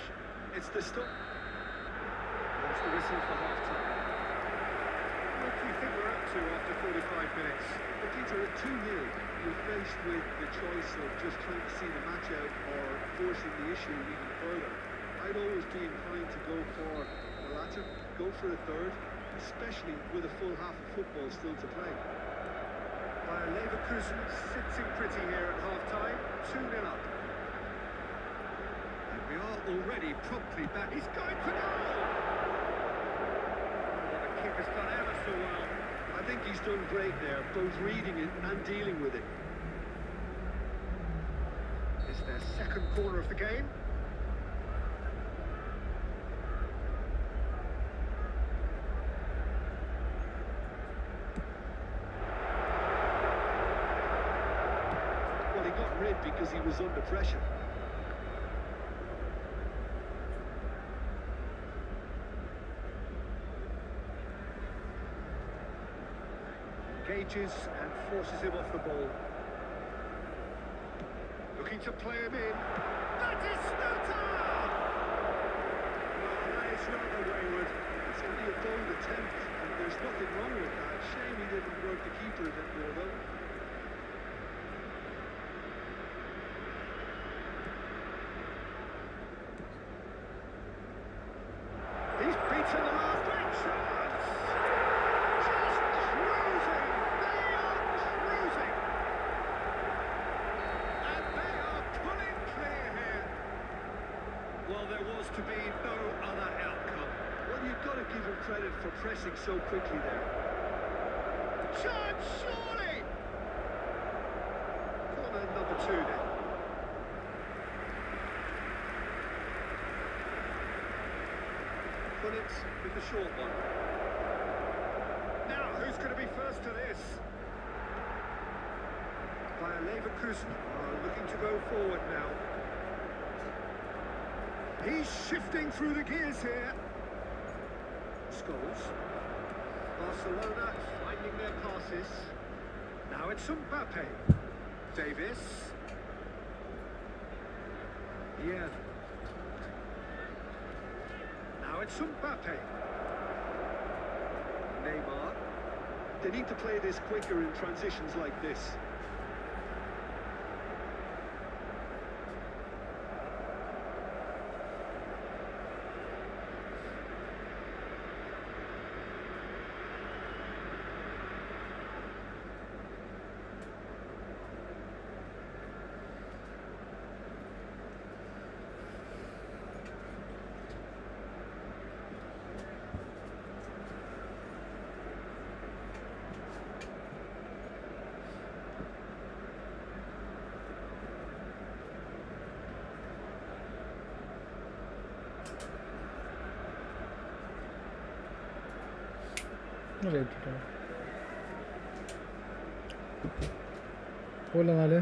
It's the stuff. That's the whistle for half-time. What do you think we're up to after 45 minutes? But Peter, at 2-0, you're faced with the choice of just trying to see the match out or forcing the issue even further. I'd always be inclined to go for the latter, go for a third, especially with a full half of football still to play. While Leverkusen sitting pretty here at half-time, 2-0 up. And we are already promptly back. He's going for goal! It's done ever so well. I think he's done great there, both reading it and dealing with it. It's their second corner of the game. Well, he got rid because he was under pressure. Engages and forces him off the ball. Looking to play him in. That is Snooter! Well, that is rather wayward. It's only a bold attempt, and there's nothing wrong with that. Shame he didn't work the keeper a bit more, though. He's beaten the last big chance! Just cruising! They are cruising! And they are pulling clear here. Well, there was to be no other outcome. Well, you've got to give him credit for pressing so quickly there. Chance, surely! Corner number 2 then. Bullets with the short one. Now, who's going to be first to this? Bayer Leverkusen are looking to go forward now. He's shifting through the gears here. Scholes. Barcelona finding their passes. Now it's Mbappe. Davis. Yeah. Now it's Mbappe. Neymar. They need to play this quicker in transitions like this. പോലെ 4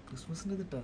ക്രിസ്മസിന്റെ ഇതിട്ടാ